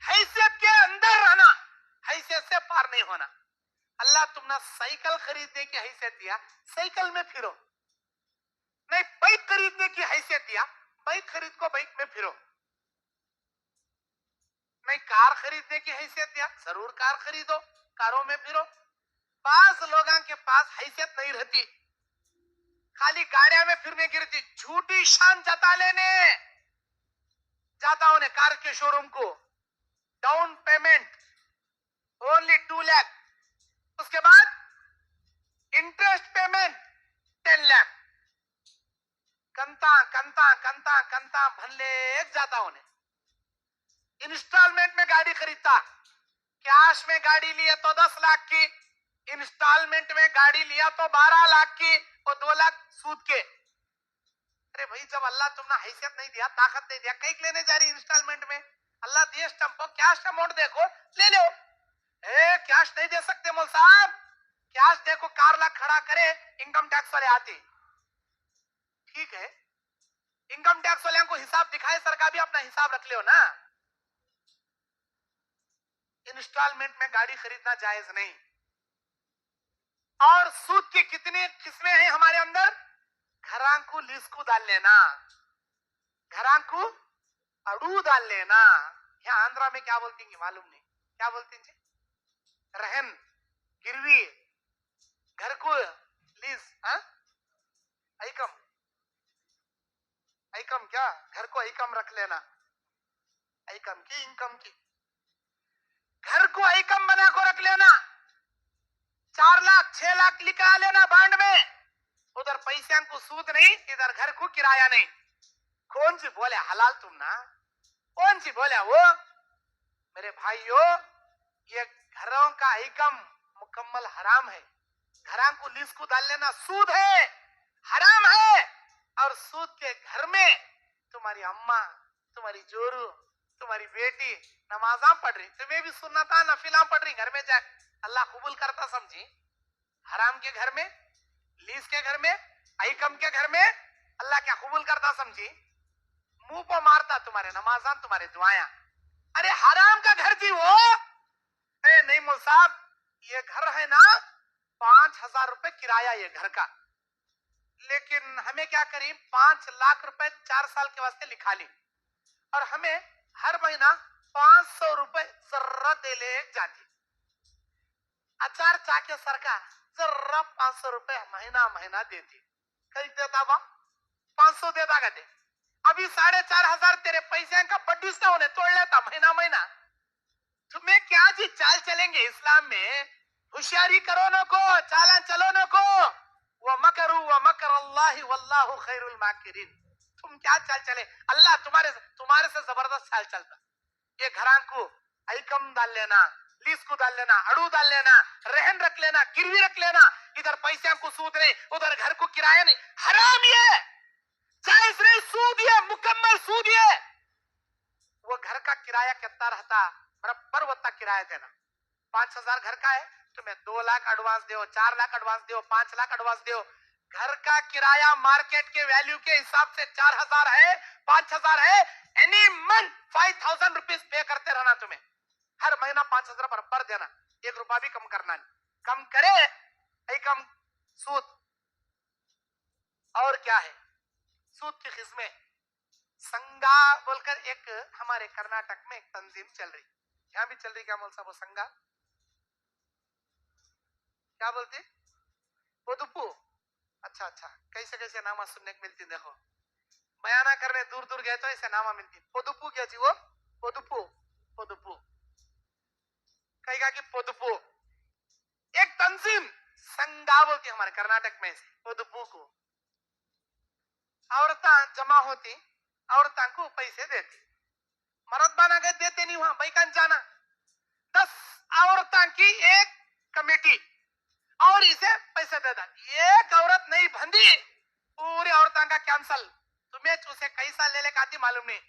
हैसियत के अंदर रहना, हैसियत से पार नहीं होना। अल्लाह तुमने साइकिल खरीदने की हैसियत दिया, साइकिल में फिरो। नहीं, बाइक खरीदने की हैसियत दिया, बाइक खरीद को बाइक में फिरो। नहीं, कार खरीदने की हैसियत दिया, जरूर कार खरीदो, कारों में फिरो। पास लोगों के पास हैसियत नहीं रहती, खाली गाड़ियां में फिरने की रहती, झूठी शान जता लेने जाता उन्हें कार के शोरूम को, डाउन पेमेंट ओनली 2 लाख, उसके बाद इंटरेस्ट पेमेंट 10 लाख, कंता कंता कंता कंता भले जाता उन्हें। इंस्टॉलमेंट में गाड़ी खरीदता, कैश में गाड़ी लिया तो 10 लाख की, इंस्टॉलमेंट में गाड़ी लिया तो 12 लाख की और 2 लाख सूद के। अरे भाई, जब अल्लाह तुमने हैसियत नहीं दिया, ताकत नहीं दिया, कहीं लेने जा रही इंस्टॉलमेंट में? अल्लाह दिए स्टम्प, कैश अमाउंट देखो, ले लो। कैश नहीं दे सकते मोल साहब, कैश देखो, कार ला खड़ा करे, इनकम टैक्स वाले आते। ठीक है, इनकम टैक्स वाले को हिसाब दिखाए, सरकार भी अपना हिसाब रख लो ना। इंस्टॉलमेंट में गाड़ी खरीदना जायज नहीं। और सूद की कितनी किस्में हैं हमारे अंदर? घरां को लीज को डाल लेना, घरां को अड़ू डाल लेना। यहाँ आंध्रा में क्या बोलती हैं मालूम नहीं, क्या बोलती हैं जी? रहन, गिरवी, घर को लीज, ऐकम, ऐकम क्या? घर को ऐकम रख लेना, ऐकम की इनकम की, घर को ऐकम बना को रख लेना, 4 लाख 6 लाख लिखा लेना बांड में, उधर पैसे को सूद नहीं, इधर घर को किराया नहीं। कौन सी बोले हलाल तुम ना? कौन सी बोले वो? मेरे भाइयों, ये घरों का ऐकम मुकम्मल हराम है। घरां को लीज को डाल लेना सूद है, हराम है। और सूद के घर में तुम्हारी अम्मा, तुम्हारी जोरू, तुम्हारी बेटी नमाजा पढ़ रही, तुम्हें भी सुनना था, नफिला पढ़ रही, घर में जाए अल्लाह कबूल करता समझी? हराम के घर में, लीज के घर में, ऐकम के घर में अल्लाह क्या कबूल करता समझी? मुंह को मारता तुम्हारे नमाजान, तुम्हारे दुआया। अरे हराम का घर थी वो। नहीं मुल साहब, ये घर है ना 5,000 रुपए किराया ये घर का, लेकिन हमें क्या करी 5 लाख रुपए 4 साल के वास्ते लिखा ली और हमें हर महीना 500 रुपए जर्रा दे ले जाती। अचार चाके सरकार जर्रा 500 रुपए महीना महीना देती, खरीद देता बा 500 देता कहते। अभी 4,500 तेरे पैसे का बड्डूस ना होने तोड़ लेता महीना महीना। तुम्हें क्या जी चाल चलेंगे इस्लाम में, होशियारी करो न को, चालन चलो न को। व मकरू व मकर अल्लाह वल्लाहु खैरुल माकिरीन। तुम क्या चाल चले, अल्लाह तुम्हारे से जबरदस्त चाल चलता। ये घरां को आइकम डाल लेना, लीज को डाल लेना, अड़ू डाल लेना, रहन रख लेना, गिरवी रख लेना, इधर पैसे को सूद नहीं, उधर घर को किराया नहीं, हराम ये, जायज नहीं, सूद ये, मुकम्मल सूद ये। वो घर का किराया कितना रहता, बराबर उतना किराया देना। 5,000 घर का है, तुम्हें 2 लाख एडवांस दो, 4 लाख एडवांस दो, 5 लाख एडवांस दो। घर का किराया मार्केट के वैल्यू के हिसाब से 4,000 है, 5,000 है, एनी मंथ 5,000 रुपीज पे करते रहना। तुम्हें हर महीना 5,000 बराबर देना, 1 रुपया भी कम करना नहीं। कम करे कम सूद। और क्या है सूद की किस्में, संगा बोलकर एक हमारे कर्नाटक में एक तंजीम चल रही, यहां भी चल रही, क्या बोल साहब वो संगा क्या बोलते, पोदुपू। अच्छा अच्छा, कैसे कैसे नामा सुनने को मिलती, देखो बयाना करने दूर दूर गए तो ऐसे नामा मिलती। पोदुपू क्या जी वो, पोदुपू पोदुपू कहेगा कि पोदुपू एक तंजीम संगा बोलती हमारे कर्नाटक में से पोदुपू को। औरतें जमा होती, औरतों को पैसे देती, मर्द बना के देते नहीं, वहां बैकन जाना 10 औरतों की एक कमेटी और इसे पैसे देता। एक औरत नहीं बंदी, पूरी औरतों का कैंसल। तुम्हें उसे कैसा ले लेकर आती मालूम नहीं।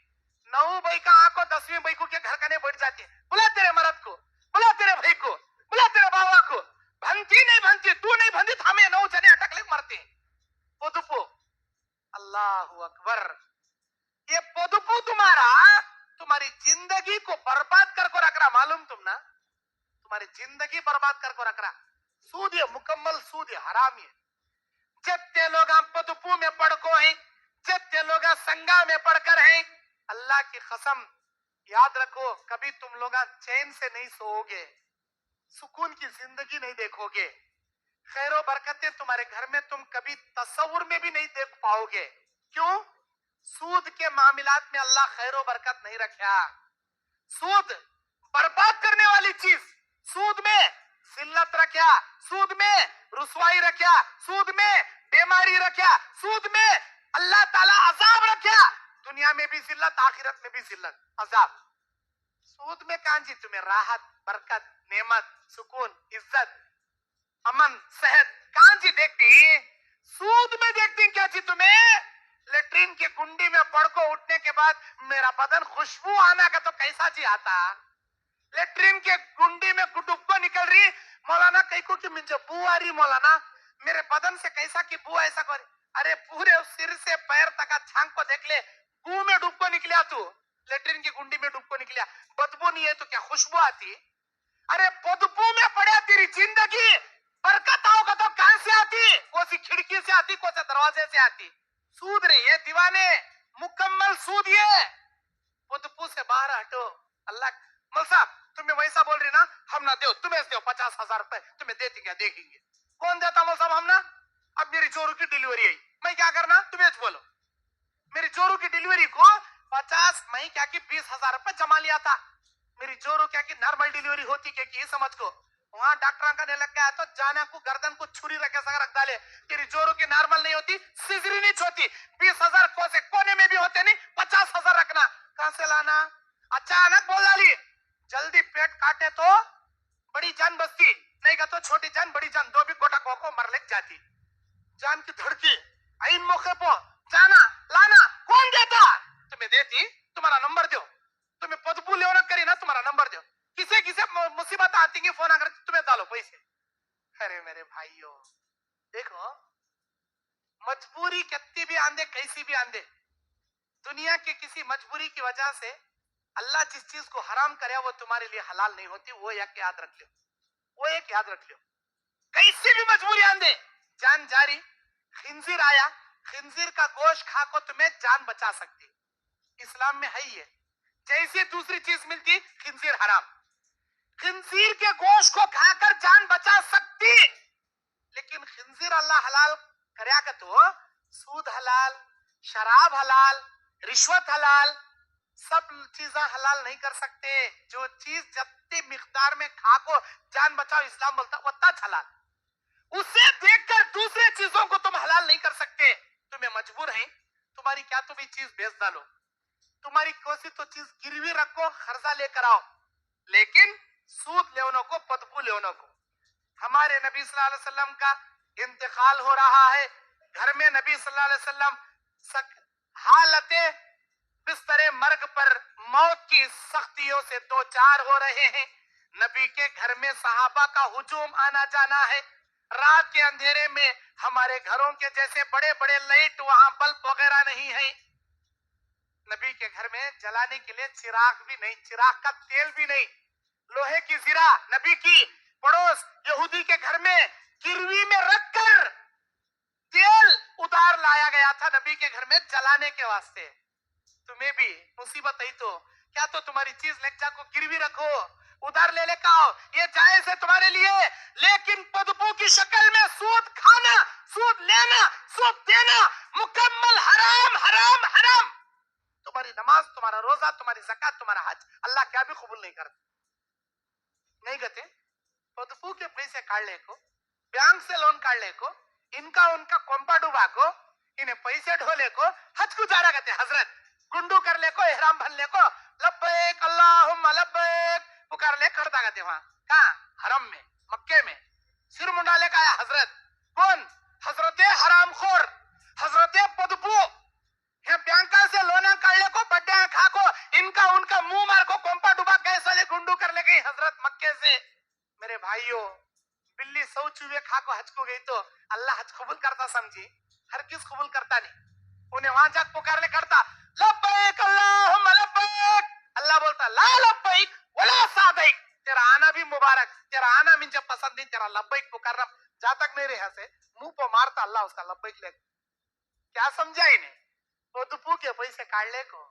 9 भाई का आंखों 10वीं भाई को के घर का नहीं बैठ जाती, बुला तेरे मर्द को, बुला तेरे भाई को, बुला तेरे बाबा को। भंती नहीं भंती, तू नहीं भंती, हमें 9 जने अटक ले मरते। पोदुपू, अल्लाह अकबर। ये पोदुपू तुम्हारी जिंदगी को बर्बाद करके रख रहा, मालूम तुम ना, तुम्हारी जिंदगी बर्बाद करके रख रहा। सूद ये मुकम्मल सूद ये हराम है। जितने लोग हम पोदुपू में पढ़को हैं, जितने लोग संगा में पढ़कर हैं, अल्लाह की कसम याद रखो, कभी तुम लोग चैन से नहीं सोओगे, सुकून की जिंदगी नहीं देखोगे, खैरो बरकतें तुम्हारे घर में तुम कभी तस्वुर में भी नहीं देख पाओगे। क्यों? सूद के मामलात में अल्लाह खैरो बरकत नहीं रखा। सूद बर्बाद करने वाली चीज, सूद में जिल्लत रखा, सूद में रुसवाई रखा, सूद में बीमारी रखा, सूद में अल्लाह ताला अजाब रखा, दुनिया में भी जिल्लत, आखिरत में भी जिल्लत, अजाब। सूद में कहां जी तुम्हें राहत, बरकत, नेमत, सुकून, इज्जत, अमन, सेहत कहां जी देखती? सूद में देखती क्या जी तुम्हें? लेट्रिन के कुंडी में पड़को उठने के बाद मेरा बदन खुशबू आना का तो कैसा जी आता? लेट्रिन के कुंडी में डुबको निकल रही, मौलाना कहीं को कि मुझे बू आ रही, मौलाना मेरे बदन से कैसा की बू ऐसा कर। अरे पूरे सिर से पैर तक छांग को देख ले, बू में डुबको निकलिया तू, लेट्रिन की कुंडी में डुबको निकलिया, बदबू नहीं है तो क्या खुशबू आती? अरे बदबू में पड़े तेरी जिंदगी, बरकत आओगा तो कहां से आती? कौन सी खिड़की से आती, कौन से दरवाजे से आती? सूद रही है दीवाने, मुकम्मल सूद ये। बदबू से बाहर हटो। अल्लाह मल साहब तुम्हें वैसा बोल रही ना, हम ना दो, तुम्हें दो 50,000 रुपए तुम्हें देती क्या, देखेंगे कौन देता मल साहब, हम ना। अब मेरी जोरू की डिलीवरी आई, मैं क्या करना, तुम्हें बोलो। मेरी जोरू की डिलीवरी को 50, मैं क्या कि 20,000 रुपए जमा लिया था। मेरी जोरू क्या कि नॉर्मल डिलीवरी होती क्या कि समझ को, वहां डॉक्टर का लग गया तो जाना को गर्दन को छुरी रख डाले, तेरी जोरू की नॉर्मल नहीं होती, सिजरी नहीं होती। 20,000 को से कोने में भी होते नहीं, 50,000 रखना, कहां से लाना? अचानक बोल डाली, जल्दी पेट काटे तो बड़ी जान बचती, नहीं का तो छोटी जान बड़ी जान दो भी गोटा को मर लग जाती। जान की धड़की इन मौके पर जाना लाना कौन देता? तुम्हें देती, तुम्हारा नंबर दो, तुम्हें पदपू लेना करी ना, तुम्हारा नंबर दो, किसे किसे मुसीबत आती है फोन अगर तुम्हें डालो पैसे। अरे मेरे भाइयों देखो, मजबूरी कितनी भी आंदे, कैसी भी आंदे, दुनिया के किसी मजबूरी की वजह से अल्लाह जिस चीज को हराम करे वो तुम्हारे लिए हलाल नहीं होती, वो याद रख लो। वो एक याद रख लो, कैसी भी मजबूरी आंदे जान जारी, खिंजीर आया, खिंजीर का गोश्त खा को तुम्हें जान बचा सकती, इस्लाम में है ही है। जैसे दूसरी चीज मिलती खिंजीर हराम, खिंजीर के गोश्त को खाकर जान बचा सकती, लेकिन खिंजीर अल्लाह हलाल करया का तो सूद हलाल, शराब हलाल, रिश्वत हलाल, सब चीजें हलाल नहीं कर सकते। जो चीज जितनी मिकदार में खा को जान बचाओ इस्लाम बोलता उतना हलाल, उसे देखकर दूसरे चीजों को तुम हलाल नहीं कर सकते। तुम्हें मजबूर है, तुम्हारी क्या तो भी चीज बेच डालो, तुम्हारी कोई तो चीज गिरवी रखो, खर्चा लेकर आओ, लेकिन सूद लेवनों को, बदबू लेवनों को। हमारे नबी सल्लल्लाहु अलैहि वसल्लम का इंतकाल हो रहा है, घर में नबी सल्लल्लाहु अलैहि वसल्लम हालते बिस्तरे मर्ग पर मौत की सख्तियों से दो चार हो रहे हैं। नबी के घर में सहाबा का हुजूम आना जाना है, रात के अंधेरे में हमारे घरों के जैसे बड़े बड़े लाइट, वहां बल्ब वगैरह नहीं है। नबी के घर में जलाने के लिए चिराग भी नहीं, चिराग का तेल भी नहीं, लोहे की जीरा नबी की पड़ोस यहूदी के घर में गिरवी में रखकर तेल उधार लाया गया था नबी के घर में जलाने के वास्ते। तुम्हें भी मुसीबत आई तो क्या तो तुम्हारी चीज लेक्चा को गिरवी रखो, उधार ले लेकर आओ, ये जायज है तुम्हारे लिए, लेकिन बदबू की शक्ल में सूद खाना, सूद लेना, सूद देना मुकम्मल हराम हराम हराम। तुम्हारी नमाज, तुम्हारा रोजा, तुम्हारी ज़कात, तुम्हारा हज अल्लाह क्या भी कबूल नहीं करता। नहीं कहते बदबू के पैसे काट ले को, बैंक से लोन काट ले को, इनका उनका कोंपा डुबा को, इन्हें पैसे ढोले को हज को जा रहा कहते, हजरत गुंडू कर ले को, एहराम भर ले को, लब्बैक अल्लाहुम्मा लब्बैक पुकार ले करता कहते, वहां कहां हरम में, मक्के में सिर मुंडा ले का हजरत कौन, हजरत हरामखोर, हजरत बदबू, बैंका से लोना काढ़ले को, बड्डे खा को, इनका उनका मुंह मार को, कोंपा डुबा कैसा ले गुंडू कर ले गई हजरत मक्के से। मेरे भाइयों, बिल्ली सौ चूहे खा को हज को गई तो अल्लाह हज कबूल करता समझी, हर किस कबूल करता नहीं, उन्हें वहां जाकर पुकार ले करता लब्बैक अल्लाहुम्मा लब्बैक, अल्लाह बोलता ला लब्बैक वला सादैक, तेरा आना भी मुबारक, तेरा आना मुझे पसंद नहीं, तेरा लब्बैक पुकारना जहां तक मेरे यहाँ से मुंह पर मारता अल्लाह उसका लब्बैक ले। क्या समझा इन्हें, बदबू के पैसे काट ले को,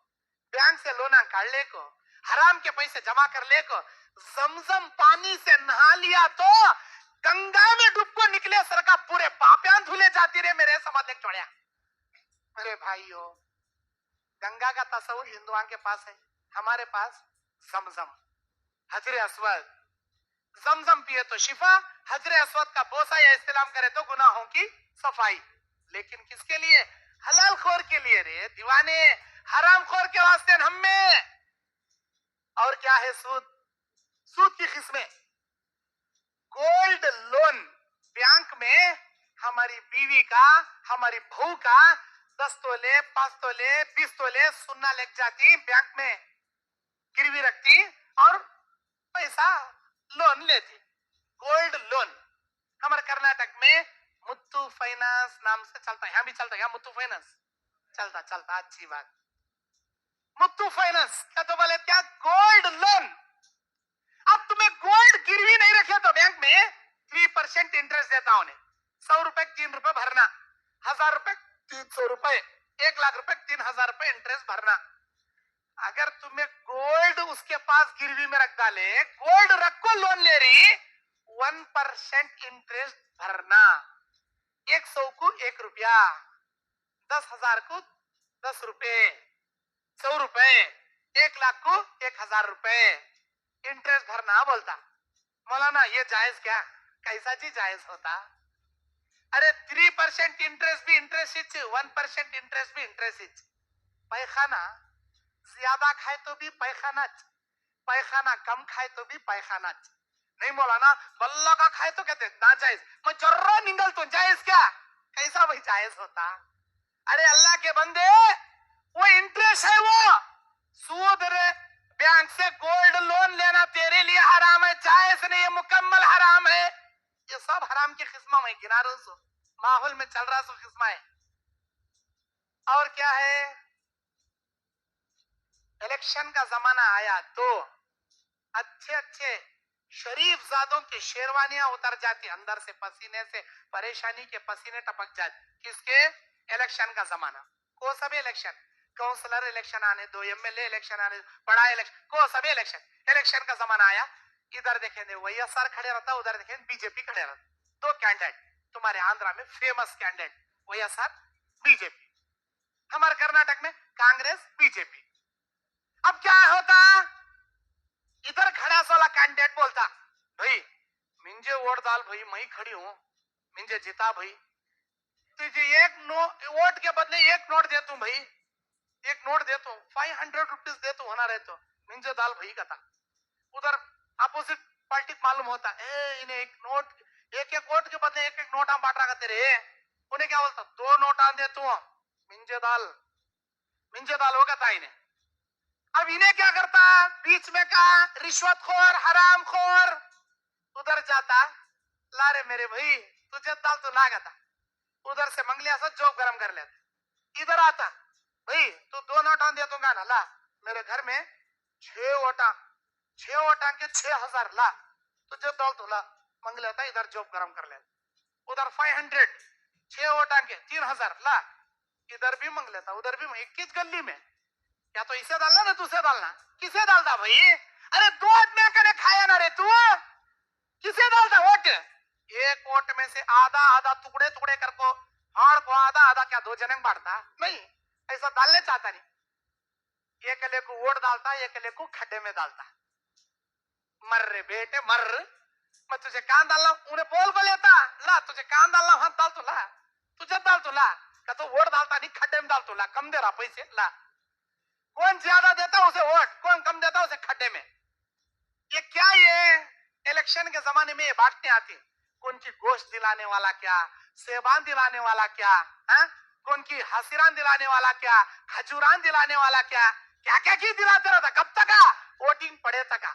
बैंक से लोना काट ले को, हराम के पैसे जमा कर ले को, जमजम पानी से नहा लिया तो गंगा में डूब को निकले सरका पूरे पापियां धुले जाती रहे मेरे समझ ले चढ़िया। मेरे भाइयों, गंगा का तस्वुर हिंदुओं के पास है, हमारे पास जमजम, हजरे अस्वद, जमजम पिए तो शिफा, हजरे अस्वद का बोसा या इस्तेमाल करे तो गुनाहों की सफाई। लेकिन किसके लिए, हलाल खोर के लिए रे दीवाने, हराम खोर के वास्ते हम में। और क्या है सूद, सूद की किस्में, गोल्ड लोन, बैंक में हमारी बीवी का, हमारी बहू का 10 तोले, 5 तोले, 20 तोले सोना लग जाती, बैंक में गिरवी रखती और पैसा लोन लेती, गोल्ड लोन। हमारे कर्नाटक में मुत्तू फाइनेंस नाम से चलता है, यहाँ भी चलता है, यहाँ मुत्तू फाइनेंस चलता चलता, अच्छी बात। मुत्तू फाइनेंस क्या तो बोले क्या, गोल्ड लोन। अब तुम्हें गोल्ड गिरवी नहीं रखे तो बैंक में 3% इंटरेस्ट देता उन्हें, 100 रुपए 3 रुपए भरना, 1000 रुपए 300 रुपए, 1 लाख रुपए 3000 रुपए इंटरेस्ट भरना। अगर तुम्हें गोल्ड उसके पास गिरवी में रख डाले, गोल्ड रख को लोन ले रही, 1% इंटरेस्ट भरना, 100 को 1 रुपया, 10,000 को 10 रुपए, 100 रुपए, 1 लाख को 1000 रुपए इंटरेस्ट भरना। बोलता मौलाना ये जायज क्या, कैसा जी जायज होता, अरे 3% इंटरेस्ट भी इंटरेस्ट, 1% इंटरेस्ट भी इंटरेस्ट। पैखाना ज्यादा खाए तो भी पैखाना, पैखाना कम खाए तो भी पैखाना नहीं। मौलाना बल्ला का खाए तो कहते ना जायज, मैं जर्रा निंगल तो जायज क्या, कैसा भाई जायज होता। अरे अल्लाह के बंदे, वो इंटरेस्ट है, वो सूद रे, बैंक से गोल्ड लोन लेना तेरे लिए हराम है, जायज नहीं है, मुकम्मल हराम है। ये सब हराम की किस्मा में गिना रहा सो, माहौल में चल रहा सो किस्मा है। और क्या है, इलेक्शन का जमाना आया तो अच्छे अच्छे शरीफ जादों की शेरवानियां उतर जाती, अंदर से पसीने से, परेशानी के पसीने टपक जाते। किसके? इलेक्शन का जमाना। को सब इलेक्शन, काउंसलर इलेक्शन आने दो, एमएलए इलेक्शन आने, बड़ा इलेक्शन, को सब इलेक्शन का जमाना आया। इधर देखेंगे वाईएसआर खड़े रहता, उधर देखेंगे बीजेपी खड़े रहता। दो कैंडिडेट तुम्हारे आंध्रा में फेमस कैंडिडेट, वाईएसआर बीजेपी, हमारे कर्नाटक में कांग्रेस बीजेपी। अब क्या होता? इधर खड़ा वाला कैंडिडेट बोलता, भाई मिंजे वोट डाल भाई, मैं खड़ी हूं, मिंजे जिता भाई, तुझे एक वोट के बदले एक नोट दे तू भाई, एक नोट दे तू, 500 रुपीज दे तू, होना रहे तो मिंजे दाल भाई का था। उधर अपोजिट पार्टी मालूम होता, इन्हें एक नोट, एक एक वोट के बदले एक एक नोट हम बांट रहा करते रे, उन्हें क्या बोलता, दो नोट आन दे तू, मिंजे दाल होगा था इन्हें। अब इन्हें क्या करता? बीच में का रिश्वतखोर, हरामखोर उधर जाता, ला रे मेरे भाई तुझे दाल तो ना था, उधर से मंगलिया से जॉब गरम कर लेता। इधर आता, भाई तू दो नोट दे दूंगा ना, ला मेरे घर में 6 वोटा के 6000 ला, तुझे दाल तो ला, मंग लेता, इधर जॉब गरम कर लेता। उधर 500, 6 वोटा के 3000 ला, इधर भी मंग लेता, उधर भी। 21 गली में या तो इसे डालना ना तुझे डालना, किसे डालता भाई? अरे दो आदमी कने खाया ना रे तू, किसे डालता वोट? एक वोट में से आधा आधा टुकड़े टुकड़े करको, हाड़ को आधा आधा क्या दो जने बांटता नहीं, ऐसा डालने चाहता नहीं। एक ले को वोट डालता, एक ले को खड्डे में डालता। मर रे बेटे मर, मैं तुझे कान डालना, उन्हें बोल को लेता, ला तुझे कान डालना, हाथ डाल तो ला, तुझे डाल तो ला, क्या तो वोट डालता नहीं, खड्डे में डाल तो ला, कम दे रहा पैसे ला। कौन ज्यादा देता उसे वोट, कौन कम देता उसे खड्डे में। ये क्या, ये इलेक्शन के जमाने में ये बांटने आती, कौन की गोश्त दिलाने वाला क्या, सेबान दिलाने वाला क्या, कौन की हसीरान दिलाने वाला क्या, खजूरान दिलाने वाला क्या, क्या क्या की दिलाते रहता, कब तक वोटिंग पड़े तक।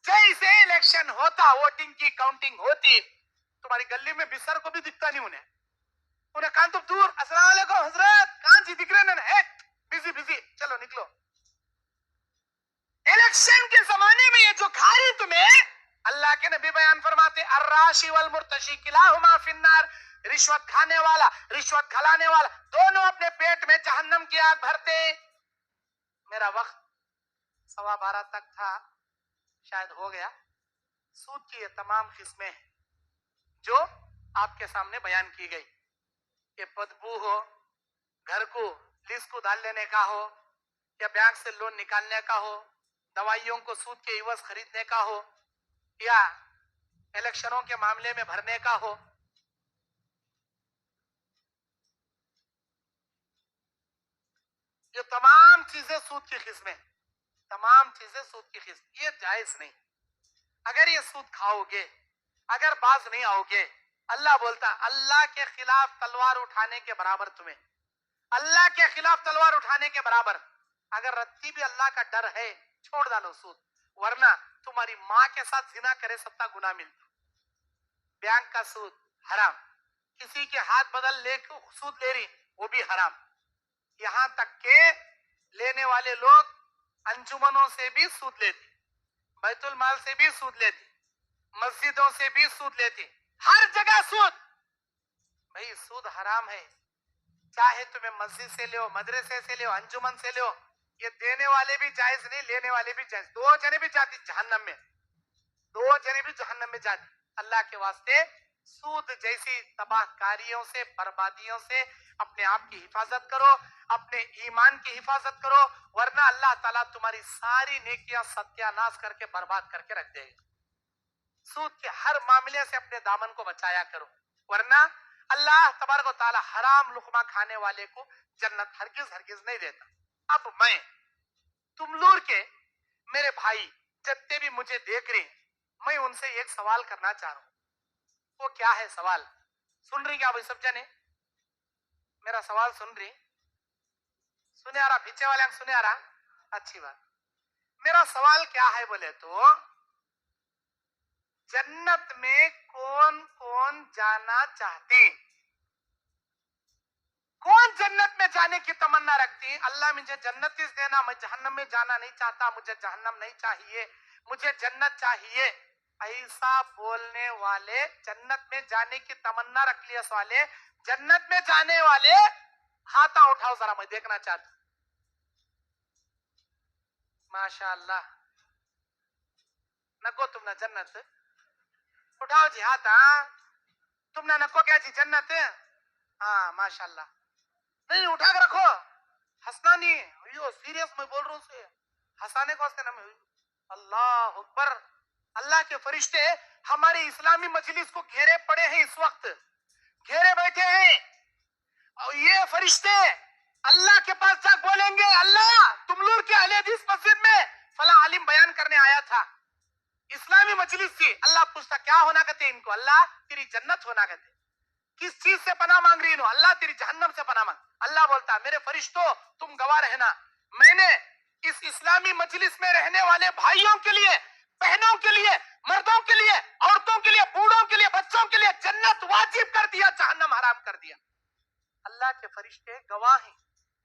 जैसे इलेक्शन होता, वोटिंग की काउंटिंग होती, तुम्हारी गली में बिस्तर को भी दिखता नहीं उन्हें कान तो दूर, अस्सलाम वालेकुम हजरत, कान जी दिख रहे हैं, बिजी बिजी, चलो निकलो। इलेक्शन के जमाने में ये जो खा रही तुम्हें, अल्लाह के नबी बयान फरमाते, अर्राशी वल मुर्तशी किलाहुमा फिन्नार, रिश्वत खाने वाला, रिश्वत खिलाने वाला, दोनों अपने पेट में जहन्नम की आग भरते। मेरा वक्त 12:15 तक था, शायद हो गया। सूद की ये तमाम किस्में जो आपके सामने बयान की गई, ये बदबू हो, घर को लीज को डाल लेने का हो, या बैंक से लोन निकालने का हो, दवाइयों को सूद के इवज खरीदने का हो, या इलेक्शनों के मामले में भरने का हो, ये तमाम चीजें सूद की किस्में, तमाम चीजें सूद की किस्म, ये जायज नहीं। अगर ये सूद खाओगे, अगर बाज नहीं आओगे, अल्लाह बोलता, अल्लाह के खिलाफ तलवार उठाने के बराबर तुम्हें, अल्लाह के खिलाफ तलवार उठाने के बराबर, अगर रत्ती भी अल्लाह का डर है, छोड़ डालो सूद, वरना तुम्हारी माँ के साथ जिना करे सबका गुनाह मिलता। बैंक का सूद हराम, किसी के हाथ बदल ले सूद ले रही, वो भी हराम। यहां तक के लेने वाले लोग अंजुमनों से भी सूद लेते, बैतुल माल से भी सूद लेते, मस्जिदों से भी सूद लेते, हर जगह सूद। भाई सूद हराम है, चाहे तुम्हें मस्जिद से ले, मदरसे से ले, अंजुमन से ले, ये देने वाले भी जायज नहीं, लेने वाले भी जायज, दो जने भी जाती जहन्नम में, दो जने भी जहन्नम में जाती। अल्लाह के वास्ते सूद जैसी तबाहकारियों से, बर्बादियों से अपने आप की हिफाजत करो, अपने ईमान की हिफाजत करो, वरना अल्लाह ताला तुम्हारी सारी नेकियां सत्यानाश करके बर्बाद करके रख देगा। सूद के हर मामले से अपने दामन को बचाया करो, वरना अल्लाह तबारक व तआला हराम लुकमा खाने वाले को जन्नत हरगिज हरगिज नहीं देता। अब मैं तुमलूर के मेरे भाई जितने भी मुझे देख रहे, मैं उनसे एक सवाल करना चाह रहा हूं। वो क्या है सवाल? सुन रही क्या भाई सब जने? मेरा सवाल सुन रही? सुने आ रहा? पीछे वाले हम सुने आ रहा? अच्छी बात। मेरा सवाल क्या है बोले तो, जन्नत में कौन कौन जाना चाहते? कौन जन्नत में जाने की तमन्ना रखती? अल्लाह मुझे जन्नत इस देना, मैं जहन्नम में जाना नहीं चाहता, मुझे जहन्नम नहीं चाहिए, मुझे जन्नत चाहिए। ऐसा बोलने वाले जन्नत में जाने की तमन्ना रख लिया वाले, जन्नत में जाने वाले हाथ उठाओ जरा, मैं देखना चाहता हूं। माशाअल्लाह, नको तुमने जन्नत, उठाओ जी हाथ। हाँ, तुमने नको क्या जी जन्नत? हाँ माशाअल्लाह, नहीं उठा के रखो, हंसना नहीं है, यो सीरियस मैं बोल रहा हूँ से, हंसाने को हंसते ना मैं। अल्लाह अकबर, अल्लाह के फरिश्ते हमारे इस्लामी मजलिस को घेरे पड़े हैं, इस वक्त घेरे बैठे हैं, और ये फरिश्ते अल्लाह के पास जाकर बोलेंगे, अल्लाह तुमलूर के अहले हदीस मस्जिद में फला आलिम बयान करने आया था, इस्लामी मजलिस थी। अल्लाह पूछता क्या होना कहते इनको? अल्लाह तेरी जन्नत होना कहते। किस चीज से पनाह मांग रही हो? अल्लाह तेरी जहन्नम से पनाह मांग। अल्लाह बोलता मेरे फरिश्तों तुम गवाह रहना, मैंने इस इस्लामी मजलिस में रहने वाले भाइयों के लिए, बहनों के लिए, मर्दों के लिए, औरतों के लिए, बूढ़ों के लिए, बच्चों के लिए जन्नत वाजिब कर दिया, जहन्नम हराम कर दिया। अल्लाह के फरिश्ते गवाह हैं।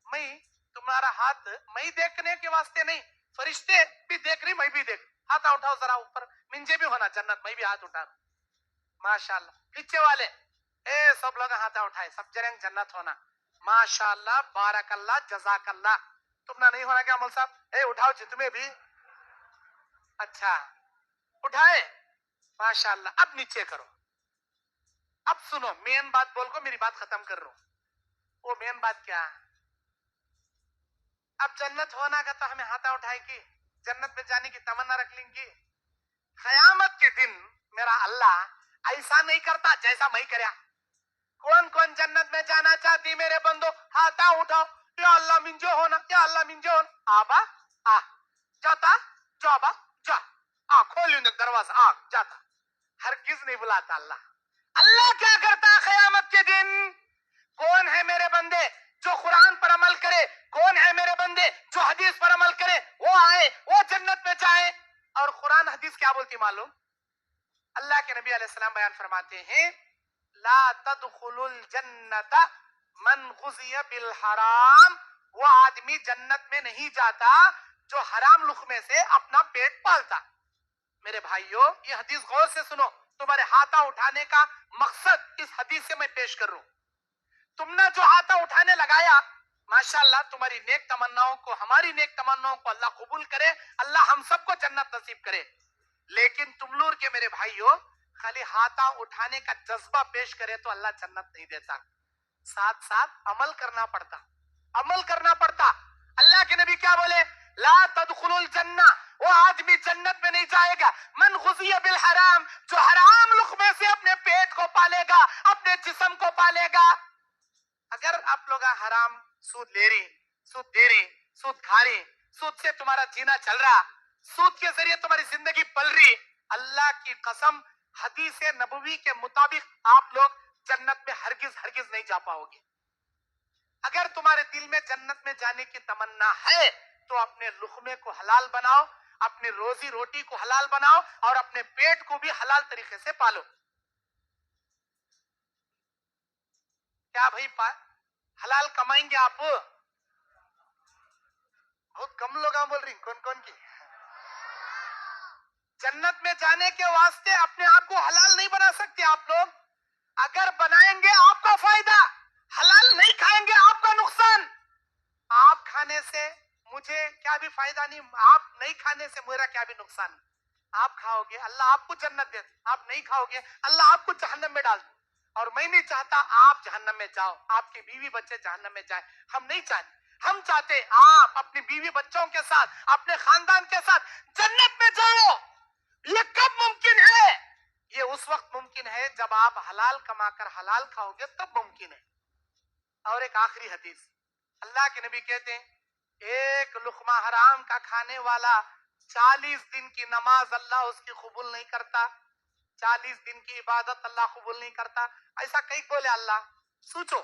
मैं तुम्हारा हाथ मैं देखने के वास्ते नहीं, फरिश्ते भी देख रही, मैं भी देख। हाथ उठाओ जरा ऊपर, मुझे भी होना जन्नत, मैं भी हाथ उठा। माशाअल्लाह, पीछे वाले ए सब लोग हाथ उठाए, सब जरेंग जन्नत होना। माशाअल्लाह, बारकल्लाह, जजाकल्लाह। तुमने नहीं होना क्या मौल साहब? ए उठाओ जी, तुम्हें भी। अच्छा उठाए, माशाअल्लाह। अब नीचे करो, अब सुनो मेन बात बोल को, मेरी बात खत्म कर रहा हूं। वो मेन बात क्या है? अब जन्नत होना का तो हमें हाथा उठाएगी, जन्नत में जाने की तमन्ना रख लेंगी। कयामत के दिन मेरा अल्लाह ऐसा नहीं करता जैसा मैं करया। कौन कौन जन्नत में जाना चाहती मेरे बंदो? हाथा उठाओ, या अल्लाह मिंजो होना, या अल्लाह मिंजो होना। आबा आ जाता, जाबा जा, आ खोल दरवाजा, आ जाता। हर किस नहीं बुलाता अल्लाह। अल्लाह क्या करता कयामत के दिन? कौन है मेरे बंदे जो कुरान पर अमल करे, कौन है मेरे बंदे जो हदीस पर अमल करे, वो आए, वो जन्नत में जाए। और कुरान हदीस क्या बोलती मालूम? अल्लाह के नबी अलैहिस्सलाम बयान फरमाते हैं, ला तदखुलुल जन्नत मन गुज़िया बिल हराम। वो आदमी जन्नत में नहीं जाता जो हराम लुक़मे से अपना पेट पालता। मेरे भाइयों, ये हदीस गौर से सुनो, तुम्हारे हाथा उठाने का मकसद इस हदीस से मैं पेश कर रहा हूं। तुमने जो हाथा उठाने लगाया, माशाअल्लाह, तुम्हारी नेक तमन्नाओं को, हमारी नेक तमन्नाओं को अल्लाह कबूल करे, अल्लाह हम सबको जन्नत नसीब करे। लेकिन तुमलूर के मेरे भाइयों, खाली हाथा उठाने का जज्बा पेश करे तो अल्लाह जन्नत नहीं देता, साथ साथ अमल करना पड़ता, अमल करना पड़ता। अल्लाह के नबी क्या बोले? ला तदखुलुल जन्ना, वो आदमी जन्नत में नहीं जाएगा मन गुज़िया बिल हराम, जो हराम लुक़मे से अपने पेट को पालेगा, अपने जिस्म को पालेगा। अगर आप लोग हराम सूद ले रही, सूद दे रही, सूद खा रही, सूद से तुम्हारा जीना चल रहा, सूद के जरिए तुम्हारी जिंदगी पल रही, अल्लाह की कसम हदीस नबवी के मुताबिक आप लोग जन्नत में हरगिज हरगिज नहीं जा पाओगे। अगर तुम्हारे दिल में जन्नत में जाने की तमन्ना है तो अपने लुक़मे को हलाल बनाओ, अपनी रोजी रोटी को हलाल बनाओ, और अपने पेट को भी हलाल तरीके से पालो। क्या भाई हलाल कमाएंगे आप? बहुत कम लोग बोल रही, कौन कौन की? जन्नत में जाने के वास्ते अपने आप को हलाल नहीं बना सकते आप लोग। अगर बनाएंगे आपका फायदा, हलाल नहीं खाएंगे आपका नुकसान। आप खाने से मुझे क्या भी फायदा नहीं, आप नहीं खाने से मेरा क्या भी नुकसान। आप खाओगे अल्लाह आपको जन्नत दे, आप नहीं खाओगे अल्लाह आपको जहन्नम में डाल। और मैं नहीं चाहता आप जहन्नम में जाओ, आपके बीवी बच्चे जहन्नम में जाए, हम नहीं चाहते। हम चाहते आप अपनी बीवी बच्चों के साथ, अपने खानदान के साथ जन्नत में जाओ। ये कब मुमकिन है? ये उस वक्त मुमकिन है जब आप हलाल कमाकर हलाल खाओगे, तब मुमकिन है। और एक आखिरी हदीस, अल्लाह के नबी कहते हैं, एक लुकमा हराम का खाने वाला 40 दिन की नमाज अल्लाह उसकी कबूल नहीं करता, 40 दिन की इबादत अल्लाह कबूल नहीं करता। ऐसा कई बोले अल्लाह? सोचो,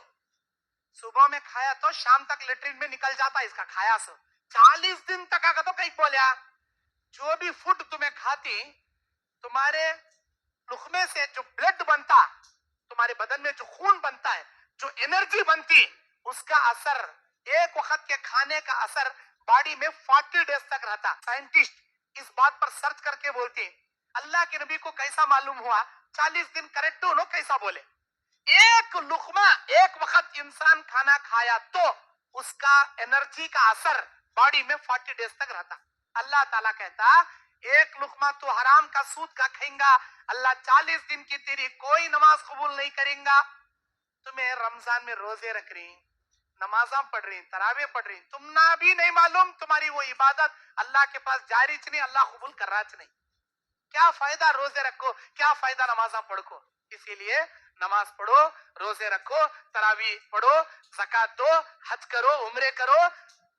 सुबह में खाया तो शाम तक लेटरिन में निकल जाता इसका खाया से, 40 दिन तक आगा तो कई बोले जो भी फूड तुम्हें खाती, तुम्हारे लुकमे से जो ब्लड बनता, तुम्हारे बदन में जो खून बनता है, जो एनर्जी बनती, उसका असर, एक वक्त के खाने का असर बॉडी में 40 डेज तक रहता। साइंटिस्ट इस बात पर सर्च करके बोलते हैं अल्लाह के नबी को कैसा मालूम हुआ? 40 दिन करेक्ट हो, कैसा बोले? एक लुकमा एक वक्त इंसान खाना खाया तो उसका एनर्जी का असर बॉडी में 40 डेज तक रहता। अल्लाह ताला कहता एक लुकमा तो हराम का सूद का खाएगा, अल्लाह 40 दिन की तेरी कोई नमाज कबूल नहीं करेगा। तुम्हें रमजान में रोजे रख रही, नमाजा पढ़ रही, तरावे पढ़ रही, तुम ना भी नहीं मालूम तुम्हारी वो इबादत अल्लाह के पास जारी नहीं, अल्लाह कबूल कर रहा नहीं। क्या फायदा रोजे रखो, क्या फायदा नमाजा पढ़ो? इसीलिए नमाज पढ़ो, रोजे रखो, तरावी पढ़ो, ज़कात दो, हज करो, उम्रे करो,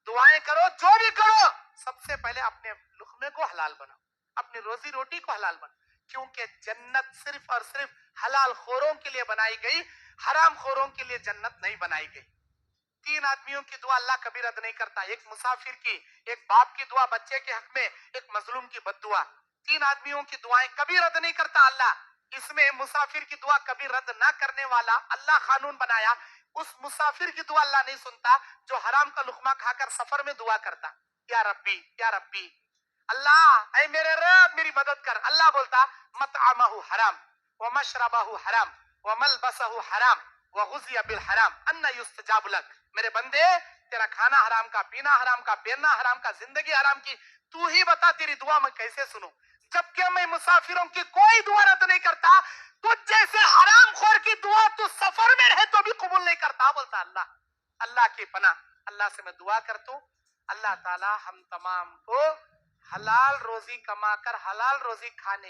दुआएं करो, जो भी करो, सबसे पहले अपने लुकमे को हलाल बनाओ, अपनी रोजी रोटी को हलाल बनाओ, क्योंकि जन्नत सिर्फ और सिर्फ हलाल खोरों के लिए बनाई गई, हराम खोरों के लिए जन्नत नहीं बनाई गई। 3 आदमियों की दुआ अल्लाह कभी रद्द नहीं करता, एक मुसाफिर की, एक बाप की दुआ बच्चे के हक में, एक मजलूम की बद्दुआ। 3 आदमियों की दुआएं कभी रद्द नहीं करता अल्लाह। इसमें मुसाफिर की दुआ कभी रद्द ना करने वाला अल्लाह कानून बनाया। उस मुसाफिर की दुआ अल्लाह नहीं सुनता जो हराम का लुकमा खाकर सफर में दुआ करता, या रब्बी या रब्बी, अल्लाह ऐ मेरे रब मेरी मदद कर। अल्लाह बोलता मतअमहु हराम व मशरबहु हराम व मलबसहु हराम व गुज़िया बिल हराम अन्ना युस्तजाब लक। मेरे बंदे तेरा खाना हराम का, पीना हराम का, पहनना हराम का, जिंदगी हराम की, तू ही बता तेरी दुआ मैं कैसे सुनूं? जबकि मैं मुसाफिरों की कोई दुआ रद्द नहीं करता, तुझ जैसे हराम खोर की दुआ तू सफर में रहे तो भी कबूल नहीं करता, बोलता अल्लाह। अल्लाह की पनाह, अल्लाह से मैं दुआ करता हूं, अल्लाह ताला हम तमाम को हलाल रोजी कमाकर हलाल रोजी खाने की